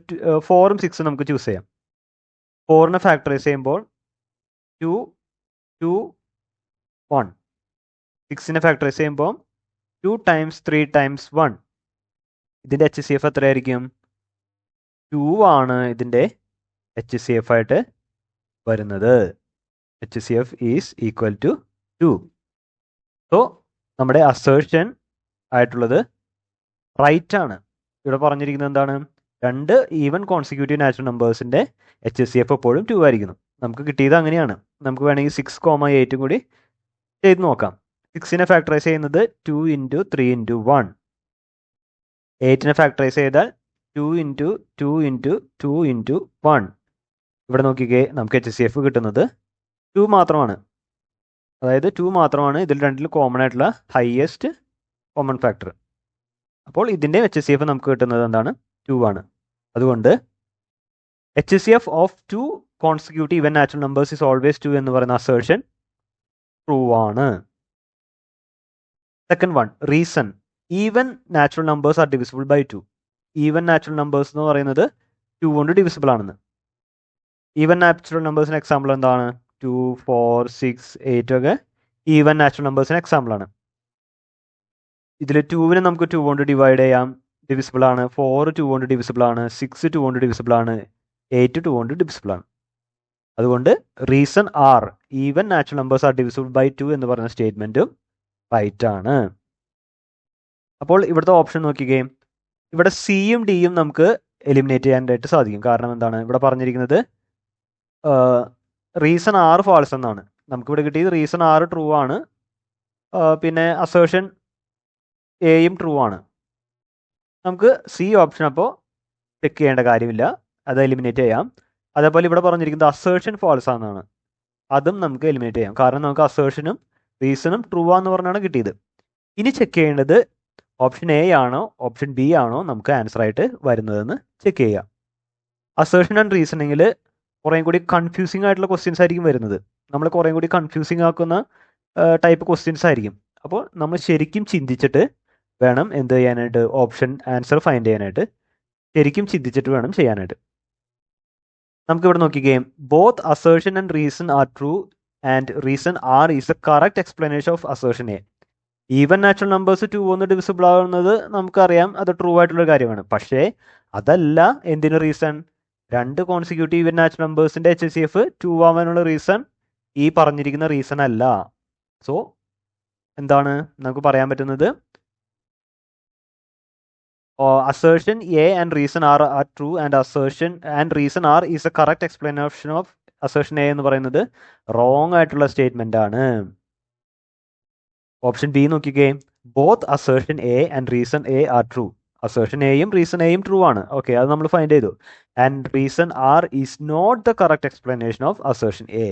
4ഉം 6ഉം നമുക്ക് ചൂസ് ചെയ്യാം. 4നെ ഫാക്ടറൈസ് ചെയ്യുമ്പോൾ 2, 2, 1. 6നെ ഫാക്ടറൈസ് ചെയ്യുമ്പോൾ 2 times 3 times 1. ഇതിൻ്റെ HCF എത്രയായിരിക്കും? 2 ആണ് ഇതിൻ്റെ HCF ആയിട്ട് വരുന്നത്. HCF is equal to 2. So നമ്മുടെ അസേർഷൻ ആയിട്ടുള്ളത് റൈറ്റ് ആണ്. ഇവിടെ പറഞ്ഞിരിക്കുന്നത് എന്താണ്? 2 ഈവൻ കോൺസിക്യൂട്ടീവ് നാച്ചുറൽ നമ്പേഴ്സിൻ്റെ HCF എപ്പോഴും 2 ആയിരിക്കുന്നു. നമുക്ക് കിട്ടിയത് അങ്ങനെയാണ്. നമുക്ക് വേണമെങ്കിൽ 6,8 കൂടി ചെയ്ത് നോക്കാം. 6നെ ഫാക്ടറൈസ് ചെയ്യുന്നത് 2 × 3 × 1. 8നെ ഫാക്ടറൈസ് ചെയ്താൽ 2 × 2 × 2 × 1. ഇവിടെ നോക്കിക്കേ, നമുക്ക് HCF കിട്ടുന്നത് 2 മാത്രമാണ്. അതായത് 2 മാത്രമാണ് ഇതിൽ രണ്ടിലും കോമൺ ആയിട്ടുള്ള ഹയസ്റ്റ് കോമൺ ഫാക്ടർ. അപ്പോൾ ഇതിൻ്റെ HCF നമുക്ക് കിട്ടുന്നത് എന്താണ്? 2 ആണ്. അതുകൊണ്ട് HCF of 2 consecutive even natural numbers is always 2 എന്ന് പറയുന്ന അസേർഷൻ ട്രൂ ആണ്. Second one, reason. Even natural numbers are divisible by 2. Even natural numbers എന്ന് പറയുന്നത് 2 കൊണ്ട് ഡിവിസിബിൾ ആണെന്ന്. ഈവൻ നാച്ചുറൽ നമ്പേഴ്സിന് എക്സാമ്പിൾ എന്താണ്? 2, 4, 6, 8 ഒക്കെ ഈവൻ നാച്ചുറൽ നമ്പേഴ്സിന് എക്സാമ്പിൾ ആണ്. ഇതിൽ 2നെ നമുക്ക് 2 കൊണ്ട് ഡിവൈഡ് ചെയ്യാം, ഡിവിസിബിൾ ആണ്. 4 2 കൊണ്ട് ഡിവിസിബിൾ ആണ്. 6 2 കൊണ്ട് ഡിവിസിബിൾ ആണ്. 8 2 കൊണ്ട് ഡിവിസിബിൾ ആണ്. അതുകൊണ്ട് reason R even natural numbers are divisible by 2 എന്ന് പറയുന്ന സ്റ്റേറ്റ്മെന്റും റൈറ്റ് ആണ്. അപ്പോൾ ഇവിടുത്തെ ഓപ്ഷൻ നോക്കിക്കേ, ഇവിടെ സിയും ഡിയും നമുക്ക് എലിമിനേറ്റ് ചെയ്യാനായിട്ട് സാധിക്കും. കാരണം എന്താണ്, ഇവിടെ പറഞ്ഞിരിക്കുന്നത് റീസൺ ആർ ഫാൾസ് എന്നാണ്. നമുക്കിവിടെ കിട്ടിയത് റീസൺ ആർ ട്രൂ ആണ്, പിന്നെ അസേർഷൻ എയും ട്രൂ ആണ്. നമുക്ക് സി ഓപ്ഷൻ അപ്പോൾ ചെക്ക് ചെയ്യേണ്ട കാര്യമില്ല, അത് എലിമിനേറ്റ് ചെയ്യാം. അതേപോലെ ഇവിടെ പറഞ്ഞിരിക്കുന്നത് അസേർഷൻ ഫാൾസ് ആണെന്നാണ്, അതും നമുക്ക് എലിമിനേറ്റ് ചെയ്യാം. കാരണം നമുക്ക് അസേർഷനും റീസണും ട്രൂ ആണെന്ന് പറഞ്ഞാണ് കിട്ടിയത്. ഇനി ചെക്ക് ചെയ്യേണ്ടത് ഓപ്ഷൻ എ ആണോ ഓപ്ഷൻ ബി ആണോ നമുക്ക് ആൻസർ ആയിട്ട് വരുന്നതെന്ന് ചെക്ക് ചെയ്യാം. അസേർഷൻ ആൻഡ് റീസണിങ്ങിൽ കുറേ കൂടി കൺഫ്യൂസിങ് ആയിട്ടുള്ള ക്വസ്റ്റ്യൻസ് ആയിരിക്കും വരുന്നത്. നമ്മൾ കുറേ കൂടി കൺഫ്യൂസിങ് ആക്കുന്ന ടൈപ്പ് ക്വസ്റ്റ്യൻസ് ആയിരിക്കും. അപ്പോൾ നമ്മൾ ശരിക്കും ചിന്തിച്ചിട്ട് വേണം എന്ത് ചെയ്യാനായിട്ട്, ഓപ്ഷൻ ആൻസർ ഫൈൻഡ് ചെയ്യാനായിട്ട് ശരിക്കും ചിന്തിച്ചിട്ട് വേണം ചെയ്യാനായിട്ട്. നമുക്കിവിടെ നോക്കിക്കേ, both assertion and reason R true and reason R is A correct explanation of assertion A. Even natural numbers 2 ഒന്ന് ഡിവിസിബിൾ ആവുന്നത് നമുക്കറിയാം, അത് ട്രൂ ആയിട്ടുള്ള കാര്യമാണ്. പക്ഷേ അതല്ല എന്തിന് റീസൺ, 2 കോൺസിക്യൂട്ടീവ് ഈവൻ നാച്ചുറൽ നമ്പേഴ്സിന്റെ HCF 2 ആവാനുള്ള റീസൺ ഈ പറഞ്ഞിരിക്കുന്ന റീസൺ അല്ല. സോ എന്താണ് നമുക്ക് പറയാൻ പറ്റുന്നത്, assertion A and reason R are true and assertion and reason R is a correct explanation of assertion A എന്ന് പറയുന്നത് റോങ് ആയിട്ടുള്ള സ്റ്റേറ്റ്മെന്റ് ആണ്. ഓപ്ഷൻ ബി നോക്കിക്കേ, both assertion A and reason A are true. Assertion എയും റീസൺ എയും ട്രൂ ആണ്. ഓക്കെ, അത് നമ്മൾ ഫൈൻഡ് ചെയ്തു. And reason R is not the correct explanation of assertion A.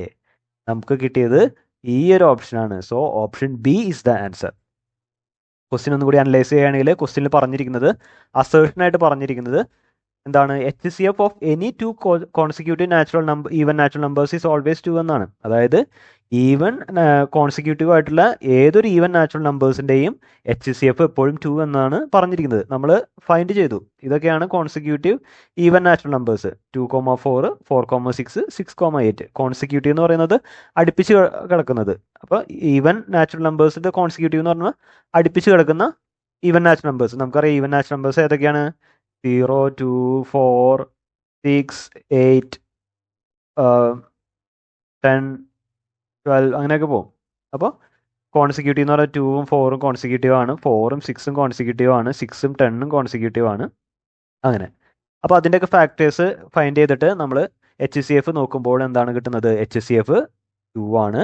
നമുക്ക് കിട്ടിയത് ഈ ഒരു ഓപ്ഷനാണ്. So option B is the answer. Question ഒന്നും കൂടി അനലൈസ് ചെയ്യുകയാണെങ്കിൽ ക്വസ്റ്റ്യനിൽ പറഞ്ഞിരിക്കുന്നത്, അസേർഷനായിട്ട് പറഞ്ഞിരിക്കുന്നത് എന്താണ്, HCF of any 2 consecutive even natural numbers is always 2 എന്നാണ്. അതായത് ഈവൻ കോൺസിക്യൂട്ടീവ് ആയിട്ടുള്ള ഏതൊരു ഈവൻ നാച്ചുറൽ നമ്പേഴ്സിൻ്റെയും HCF എപ്പോഴും 2 എന്നാണ് പറഞ്ഞിരിക്കുന്നത്. നമ്മൾ ഫൈൻഡ് ചെയ്തു. ഇതൊക്കെയാണ് consecutive even natural numbers. 2,4, 4,6, 6,8. Consecutive എന്ന് പറയുന്നത് അടുപ്പിച്ച് കിടക്കുന്നത്. അപ്പോൾ ഈവൻ നാച്ചുറൽ നമ്പേഴ്സിൻ്റെ കോൺസിക്യൂട്ടീവ് എന്ന് പറഞ്ഞാൽ അടുപ്പിച്ച് കിടക്കുന്ന ഈവൻ നാച്ചുറൽ നമ്പേഴ്സ്. നമുക്കറിയാം ഈവൻ നാച്ചുറൽ നമ്പേഴ്സ് ഏതൊക്കെയാണ്, 0, 2, 4, 6, 8, 10, 12 അങ്ങനെയൊക്കെ പോകും. അപ്പോൾ കോൺസിക്യൂട്ടീവ് എന്ന് പറഞ്ഞാൽ 2ഉം 4ഉം കോൺസിക്യൂട്ടീവ് ആണ്, 4ഉം 6ഉം കോൺസിക്യൂട്ടീവ് ആണ്, 6ഉം 10ഉം കോൺസിക്യൂട്ടീവ് ആണ്. അങ്ങനെ അപ്പോൾ അതിൻ്റെയൊക്കെ ഫാക്ടേഴ്സ് ഫൈൻഡ് ചെയ്തിട്ട് നമ്മൾ HCF നോക്കുമ്പോൾ എന്താണ് കിട്ടുന്നത്, HCF 2 ആണ്.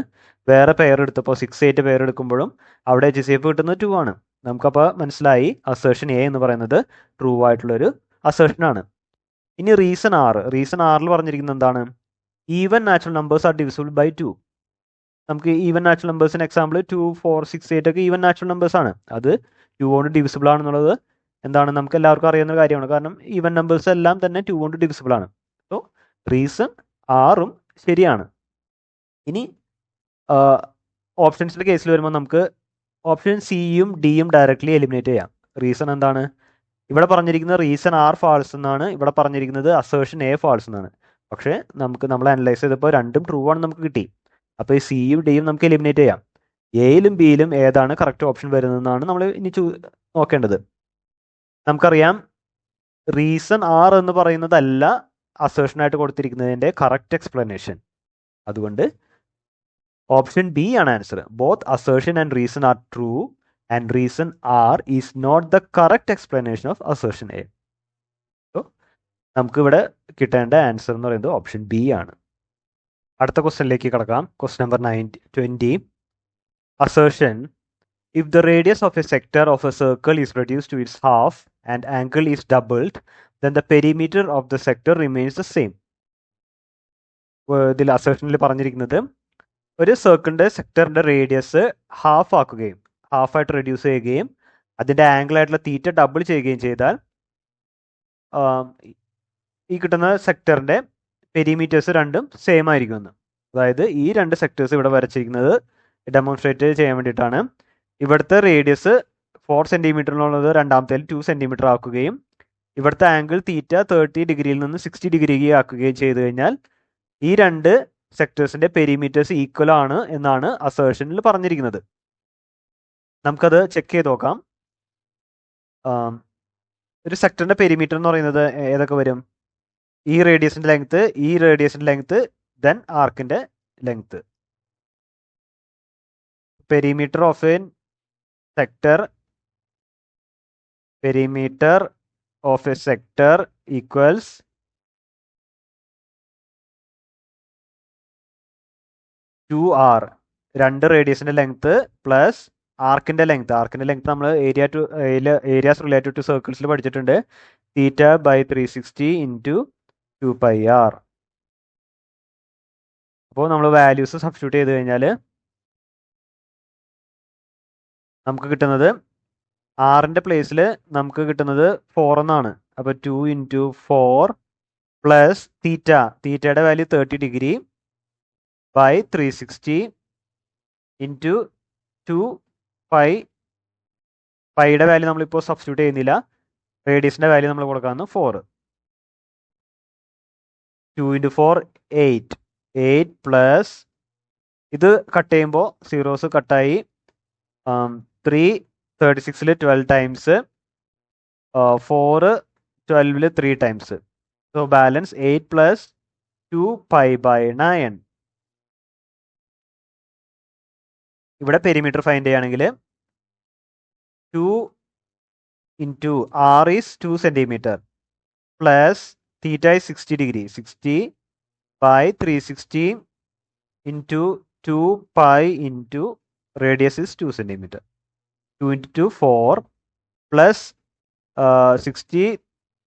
വേറെ പെയർ എടുത്തപ്പോൾ 6, 8 പെയർ എടുക്കുമ്പോഴും അവിടെ HCF കിട്ടുന്നത് 2 ആണ്. നമുക്കപ്പോൾ മനസ്സിലായി അസേർഷൻ എ എന്ന് പറയുന്നത് ട്രൂ ആയിട്ടുള്ളൊരു അസേർഷനാണ്. ഇനി റീസൺ ആറിൽ പറഞ്ഞിരിക്കുന്നത് എന്താണ്, even natural numbers are divisible by 2. നമുക്ക് ഈവൻ നാച്ചുറൽ നമ്പേഴ്സിന് എക്സാമ്പിൾ 2, 4, 6, 8 ഒക്കെ ഈവൻ നാച്ചുറൽ നമ്പേഴ്സ് ആണ്. അത് 2 കൊണ്ട് ഡിവിസിബിൾ ആണെന്നുള്ളത് എന്താണ് നമുക്ക് എല്ലാവർക്കും അറിയുന്ന കാര്യമാണ്. കാരണം ഈവൻ നമ്പേഴ്സ് എല്ലാം തന്നെ 2 കൊണ്ട് ഡിവിസിബിൾ ആണ്. സോ റീസൺ ആറും ശരിയാണ്. ഇനി ഓപ്ഷൻസിൻ്റെ കേസിൽ വരുമ്പോൾ നമുക്ക് ഓപ്ഷൻ സിയും ഡിയും ഡയറക്റ്റ്ലി എലിമിനേറ്റ് ചെയ്യാം. റീസൺ എന്താണ്, ഇവിടെ പറഞ്ഞിരിക്കുന്നത് റീസൺ ആർ ഫാൾസ് എന്നാണ്, ഇവിടെ പറഞ്ഞിരിക്കുന്നത് അസേർഷൻ എ ഫാൾസ് എന്നാണ്. പക്ഷേ നമ്മൾ അനലൈസ് ചെയ്തപ്പോൾ രണ്ടും ട്രൂ ആണ് നമുക്ക് കിട്ടി. അപ്പോൾ ഈ സിയും ഡിയും നമുക്ക് എലിമിനേറ്റ് ചെയ്യാം. എയിലും ബിയിലും ഏതാണ് കറക്റ്റ് ഓപ്ഷൻ വരുന്നതെന്നാണ് നമ്മൾ ഇനി നോക്കേണ്ടത്. നമുക്കറിയാം റീസൺ ആർ എന്ന് പറയുന്നതല്ല അസേർഷനായിട്ട് കൊടുത്തിരിക്കുന്നതിൻ്റെ കറക്റ്റ് എക്സ്പ്ലനേഷൻ. അതുകൊണ്ട് ഓപ്ഷൻ ബി ആണ് answer. Both assertion and reason R true and reason R is not the correct explanation of assertion A. So നമുക്കിവിടെ കിട്ടേണ്ട ആൻസർ എന്ന് പറയുന്നത് ഓപ്ഷൻ ബി ആണ്. അടുത്ത ക്വസ്റ്റ്യനിലേക്ക് കിടക്കാം. Question number 20. Assertion, if the radius of a sector of a circle is reduced to its half and angle is doubled, then the perimeter of the sector remains the same. ഇതിൽ അസേർഷനിൽ പറഞ്ഞിരിക്കുന്നത് ഒരു സർക്കിളിൻ്റെ സെക്ടറിൻ്റെ റേഡിയസ് ഹാഫായിട്ട് റെഡ്യൂസ് ചെയ്യുകയും അതിൻ്റെ ആംഗിളായിട്ടുള്ള തീറ്റ ഡബിൾ ചെയ്യുകയും ചെയ്താൽ ഈ കിട്ടുന്ന സെക്ടറിൻ്റെ പെരിമീറ്റേഴ്സ് രണ്ടും സെയിം ആയിരിക്കുമെന്ന്. അതായത് ഈ രണ്ട് സെക്ടേഴ്സ് ഇവിടെ വരച്ചിരിക്കുന്നത് ഡെമോൺസ്ട്രേറ്റ് ചെയ്യാൻ വേണ്ടിയിട്ടാണ്. ഇവിടുത്തെ റേഡിയസ് 4 സെൻറ്റിമീറ്ററിനുള്ളത് രണ്ടാമത്തെ 2 സെൻറ്റിമീറ്റർ ആക്കുകയും ഇവിടുത്തെ ആംഗിൾ തീറ്റ 30 ഡിഗ്രിയിൽ നിന്ന് 60 ഡിഗ്രി ആക്കുകയും ചെയ്തു കഴിഞ്ഞാൽ ഈ രണ്ട് സെക്ടേഴ്സിൻ്റെ പെരിമീറ്റേഴ്സ് ഈക്വൽ ആണ് എന്നാണ് അസേർഷനിൽ പറഞ്ഞിരിക്കുന്നത്. നമുക്കത് ചെക്ക് ചെയ്ത് നോക്കാം. ഒരു സെക്ടറിൻ്റെ പെരിമീറ്റർ എന്ന് പറയുന്നത് ഏതൊക്കെ വരും, ഈ റേഡിയസിന്റെ ലെങ്ത് ദെൻ ആർക്കിന്റെ length. Perimeter of a sector equals two r. രണ്ട് റേഡിയസിന്റെ ലെങ്ത് പ്ലസ് ആർക്കിന്റെ ലെങ്ത് നമ്മൾ ഏരിയാസ് റിലേറ്റഡ് ടു സർക്കിൾസിൽ പഠിച്ചിട്ടുണ്ട്. Theta by 360 into 2πr. അപ്പോൾ നമ്മൾ വാല്യൂസ് സബ്സ്റ്റിറ്റ്യൂട്ട് ചെയ്ത് കഴിഞ്ഞാൽ നമുക്ക് കിട്ടുന്നത് ആറിന്റെ പ്ലേസിൽ നമുക്ക് കിട്ടുന്നത് 4 എന്നാണ്. അപ്പോൾ 2 ഇൻറ്റു 4 പ്ലസ് തീറ്റയുടെ വാല്യൂ 30 ഡിഗ്രി ബൈ 360 ഇൻറ്റു 2π. പൈയുടെ വാല്യൂ നമ്മളിപ്പോൾ സബ്സ്റ്റിറ്റ്യൂട്ട് ചെയ്യുന്നില്ല, റേഡിയസിന്റെ വാല്യൂ നമ്മൾ കൊടുക്കാമെന്ന് 4. 2 ഇൻറ്റു 4 8 പ്ലസ് ഇത് കട്ട് ചെയ്യുമ്പോൾ സീറോസ് കട്ടായി 3 36 12 times 4 12 3 times. So balance 8 plus 2π/9. ഇവിടെ പെരിമീറ്റർ ഫൈൻഡ് ചെയ്യുകയാണെങ്കിൽ 2 into r is 2 centimetre plus theta is 60 degree 60 by 360 into 2π into radius is 2 centimeter. 2 into 2 4 plus 60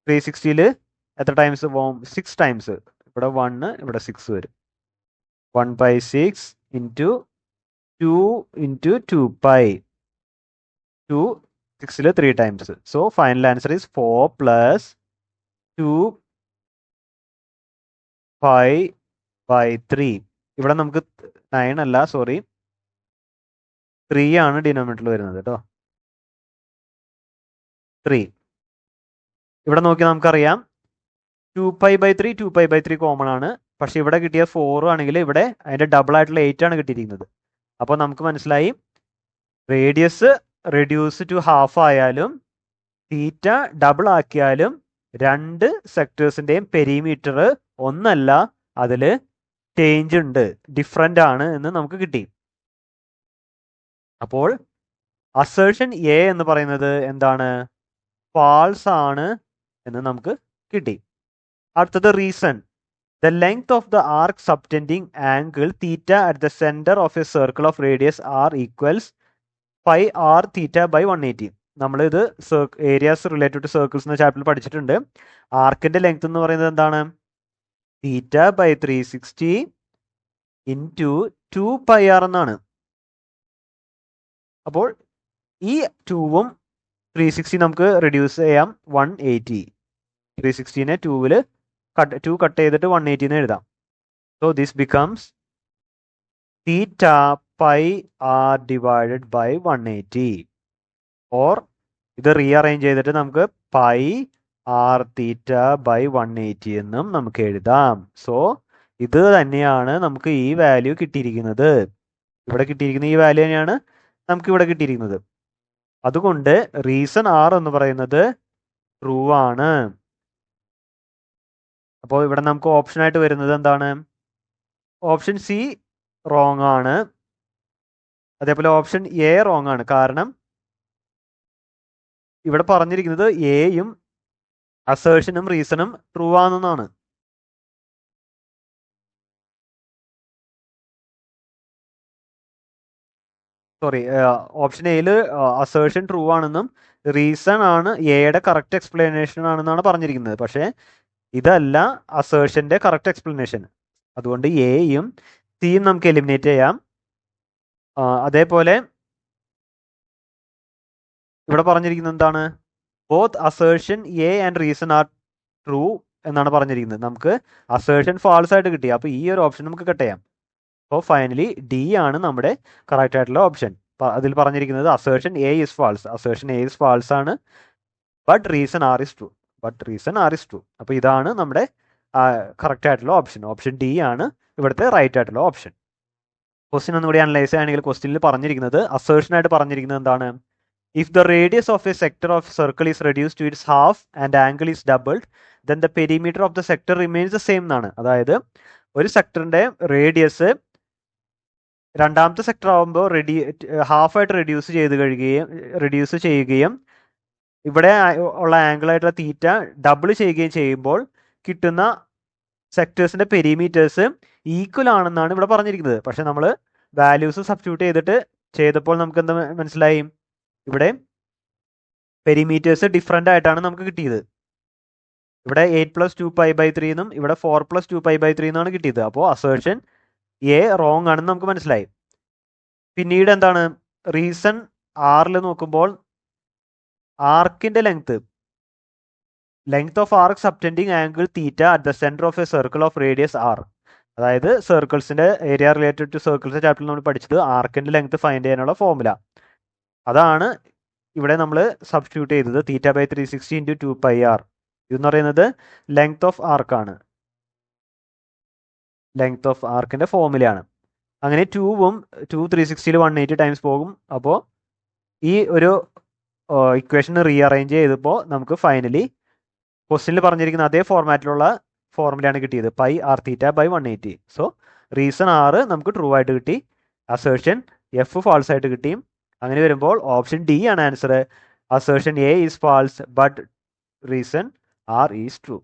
360ൽ എത്ര ടൈംസ് പോകും? 6 ടൈംസ്. ഇവിടെ 1 ഇവിടെ 6 വരും. 1/6 into 2 into 2π. 2 6ൽ 3 times. So final answer is 4 plus 2π/3. ഇവിടെ നമുക്ക് 9 അല്ല, സോറി 3 ആണ് ഡിനോമിനേറ്ററിൽ വരുന്നത് കേട്ടോ. 3 ഇവിടെ നോക്കി നമുക്കറിയാം 2π/3 കോമൺ ആണ്. പക്ഷെ ഇവിടെ കിട്ടിയ 4 ആണെങ്കിൽ ഇവിടെ അതിന്റെ ഡബിൾ ആയിട്ടുള്ള 8 ആണ് കിട്ടിയിരിക്കുന്നത്. അപ്പോൾ നമുക്ക് മനസ്സിലായി റേഡിയസ് റെഡ്യൂസ് ടു ഹാഫ് ആയാലും തീറ്റ ഡബിൾ ആക്കിയാലും രണ്ട് സെക്ടേഴ്സിന്റെയും പെരിമീറ്റർ ഒന്നല്ല, അതിൽ ചേഞ്ച് ഉണ്ട്, ഡിഫറെൻ്റ് ആണ് എന്ന് നമുക്ക് കിട്ടി. അപ്പോൾ അസേർഷൻ എ എന്ന് പറയുന്നത് എന്താണ്? ഫാൾസ് ആണ് എന്ന് നമുക്ക് കിട്ടി. അടുത്തത് reason. The length of the arc subtending angle theta at the centre of a circle of radius r equals 5r theta by 180. നമ്മളിത് ഏരിയാസ് റിലേറ്റഡ് ടു സർക്കിൾസ് എന്ന ചാപ്റ്ററിൽ പഠിച്ചിട്ടുണ്ട്. ആർക്കിന്റെ ലെങ്ത് എന്ന് പറയുന്നത് എന്താണ്? തീറ്റ ബൈ 360 ഇൻറ്റു 2πr എന്നാണ്. അപ്പോൾ ഈ 2ഉം 360 നമുക്ക് റെഡ്യൂസ് ചെയ്യാം 180. 360നെ 2 കട്ട് ചെയ്തിട്ട് 180 എന്ന് എഴുതാം. So this becomes theta πr divided by 180. Or ഇത് റീഅറേഞ്ച് ചെയ്തിട്ട് നമുക്ക് πr തീറ്റ ബൈ 180 എന്നും നമുക്ക് എഴുതാം. സോ ഇത് തന്നെയാണ് നമുക്ക് ഈ വാല്യൂ കിട്ടിയിരിക്കുന്നത്. ഇവിടെ കിട്ടിയിരിക്കുന്ന ഈ വാല്യൂ തന്നെയാണ് നമുക്ക് ഇവിടെ കിട്ടിയിരിക്കുന്നത്. അതുകൊണ്ട് റീസൺ ആർ എന്ന് പറയുന്നത് ട്രൂ ആണ്. അപ്പോൾ ഇവിടെ നമുക്ക് ഓപ്ഷൻ ആയിട്ട് വരുന്നത് എന്താണ്? ഓപ്ഷൻ സി റോങ് ആണ്. അതേപോലെ ഓപ്ഷൻ എ റോങ് ആണ്. കാരണം ഇവിടെ പറഞ്ഞിരിക്കുന്നത് എയും അസേർഷനും റീസണും ട്രൂ ആണെന്നാണ്. സോറി, ഓപ്ഷൻ എയിൽ അസേർഷൻ ട്രൂ ആണെന്നും റീസൺ ആണ് എയുടെ കറക്റ്റ് എക്സ്പ്ലനേഷൻ ആണെന്നാണ് പറഞ്ഞിരിക്കുന്നത്. പക്ഷേ ഇതല്ല അസേർഷന്റെ കറക്റ്റ് എക്സ്പ്ലനേഷൻ. അതുകൊണ്ട് എയും സിയും നമുക്ക് എലിമിനേറ്റ് ചെയ്യാം. അതേപോലെ ഇവിടെ പറഞ്ഞിരിക്കുന്നത് എന്താണ്? Both assertion A and reason R true എന്നാണ് പറഞ്ഞിരിക്കുന്നത്. നമുക്ക് അസേർഷൻ ഫാൾസ് ആയിട്ട് കിട്ടി. അപ്പോൾ ഈ ഒരു ഓപ്ഷൻ നമുക്ക് കട്ട് ചെയ്യാം. അപ്പോൾ ഫൈനലി ഡി ആണ് നമ്മുടെ കറക്റ്റ് ആയിട്ടുള്ള ഓപ്ഷൻ. അതിൽ പറഞ്ഞിരിക്കുന്നത് assertion A is false. Assertion A is false ആണ്, but reason R is true. അപ്പോൾ ഇതാണ് നമ്മുടെ കറക്റ്റ് ആയിട്ടുള്ള ഓപ്ഷൻ. ഓപ്ഷൻ ഡി ആണ് ഇവിടുത്തെ റൈറ്റ് ആയിട്ടുള്ള ഓപ്ഷൻ. ക്വസ്റ്റ്യൻ ഒന്നുകൂടി അനലൈസ് ചെയ്യുകയാണെങ്കിൽ ക്വസ്റ്റ്യനിൽ പറഞ്ഞിരിക്കുന്നത് അസേർഷൻ ആയിട്ട് പറഞ്ഞിരിക്കുന്നത് എന്താണ്? If the radius of a sector of circle is reduced to its half and angle is doubled, then the perimeter of the sector remains the same എന്നാണ്. അതായത് ഒരു സെക്ടറിന്റെ റേഡിയസ് രണ്ടാമത്തെ സെക്ടർ ആകുമ്പോൾ ഹാഫായിട്ട് റെഡ്യൂസ് ചെയ്യുകയും ഇവിടെ ഉള്ള ആംഗിൾ ആയിട്ടുള്ള തീറ്റ ഡബിൾ ചെയ്യുകയും ചെയ്യുമ്പോൾ കിട്ടുന്ന സെക്ടേഴ്സിന്റെ പെരിമീറ്റേഴ്സ് ഈക്വൽ ആണെന്നാണ് ഇവിടെ പറഞ്ഞിരിക്കുന്നത്. പക്ഷെ നമ്മൾ വാല്യൂസ് സബ്സ്റ്റിറ്റ്യൂട്ട് ചെയ്തപ്പോൾ നമുക്ക് എന്താ മനസ്സിലായി? ഇവിടെ പെരിമീറ്റേഴ്സ് ഡിഫറെൻ്റ് ആയിട്ടാണ് നമുക്ക് കിട്ടിയത്. ഇവിടെ 8+2π/3 എന്നും ഇവിടെ 4+2π/3 എന്നാണ് കിട്ടിയത്. അപ്പോൾ അസേർഷൻ എ റോങ് ആണെന്ന് നമുക്ക് മനസ്സിലായി. പിന്നീട് എന്താണ് റീസൺ ആറിൽ നോക്കുമ്പോൾ ആർക്കിന്റെ length of arc subtending angle theta at the centre of a circle of radius r. അതായത് സർക്കിൾസിന്റെ ഏരിയ റിലേറ്റഡ് ടു സർക്കിൾസ് ചാപ്റ്ററിൽ നമ്മൾ പഠിച്ചത് ആർക്കിന്റെ ലെങ്ത് ഫൈൻഡ് ചെയ്യാനുള്ള ഫോർമുല. അതാണ് ഇവിടെ നമ്മൾ സബ്സ്റ്റിറ്റ്യൂട്ട് ചെയ്തത്. θ/360 × 2πr. ഇതെന്ന് പറയുന്നത് ലെങ്ത് ഓഫ് ആർക്കാണ്. ലെങ്ത് ഓഫ് ആർക്കിന്റെ ഫോർമുലയാണ്. അങ്ങനെ 2ഉം 360 180 ടൈംസ് പോകും. അപ്പോൾ ഈ ഒരു ഇക്വേഷൻ റീഅറേഞ്ച് ചെയ്തപ്പോൾ നമുക്ക് ഫൈനലി ക്വസ്റ്റ്യനിൽ പറഞ്ഞിരിക്കുന്ന അതേ ഫോർമാറ്റിലുള്ള ഫോർമുലയാണ് കിട്ടിയത്, πr⁻180. സോ റീസൺ 6 നമുക്ക് ട്രൂ ആയിട്ട് കിട്ടി, അസേർഷൻ എഫ് ഫാൾസ് ആയിട്ട് കിട്ടി. അങ്ങനെ വരുമ്പോൾ ഓപ്ഷൻ ഡി ആണ് answer. Assertion A is false but reason R is true.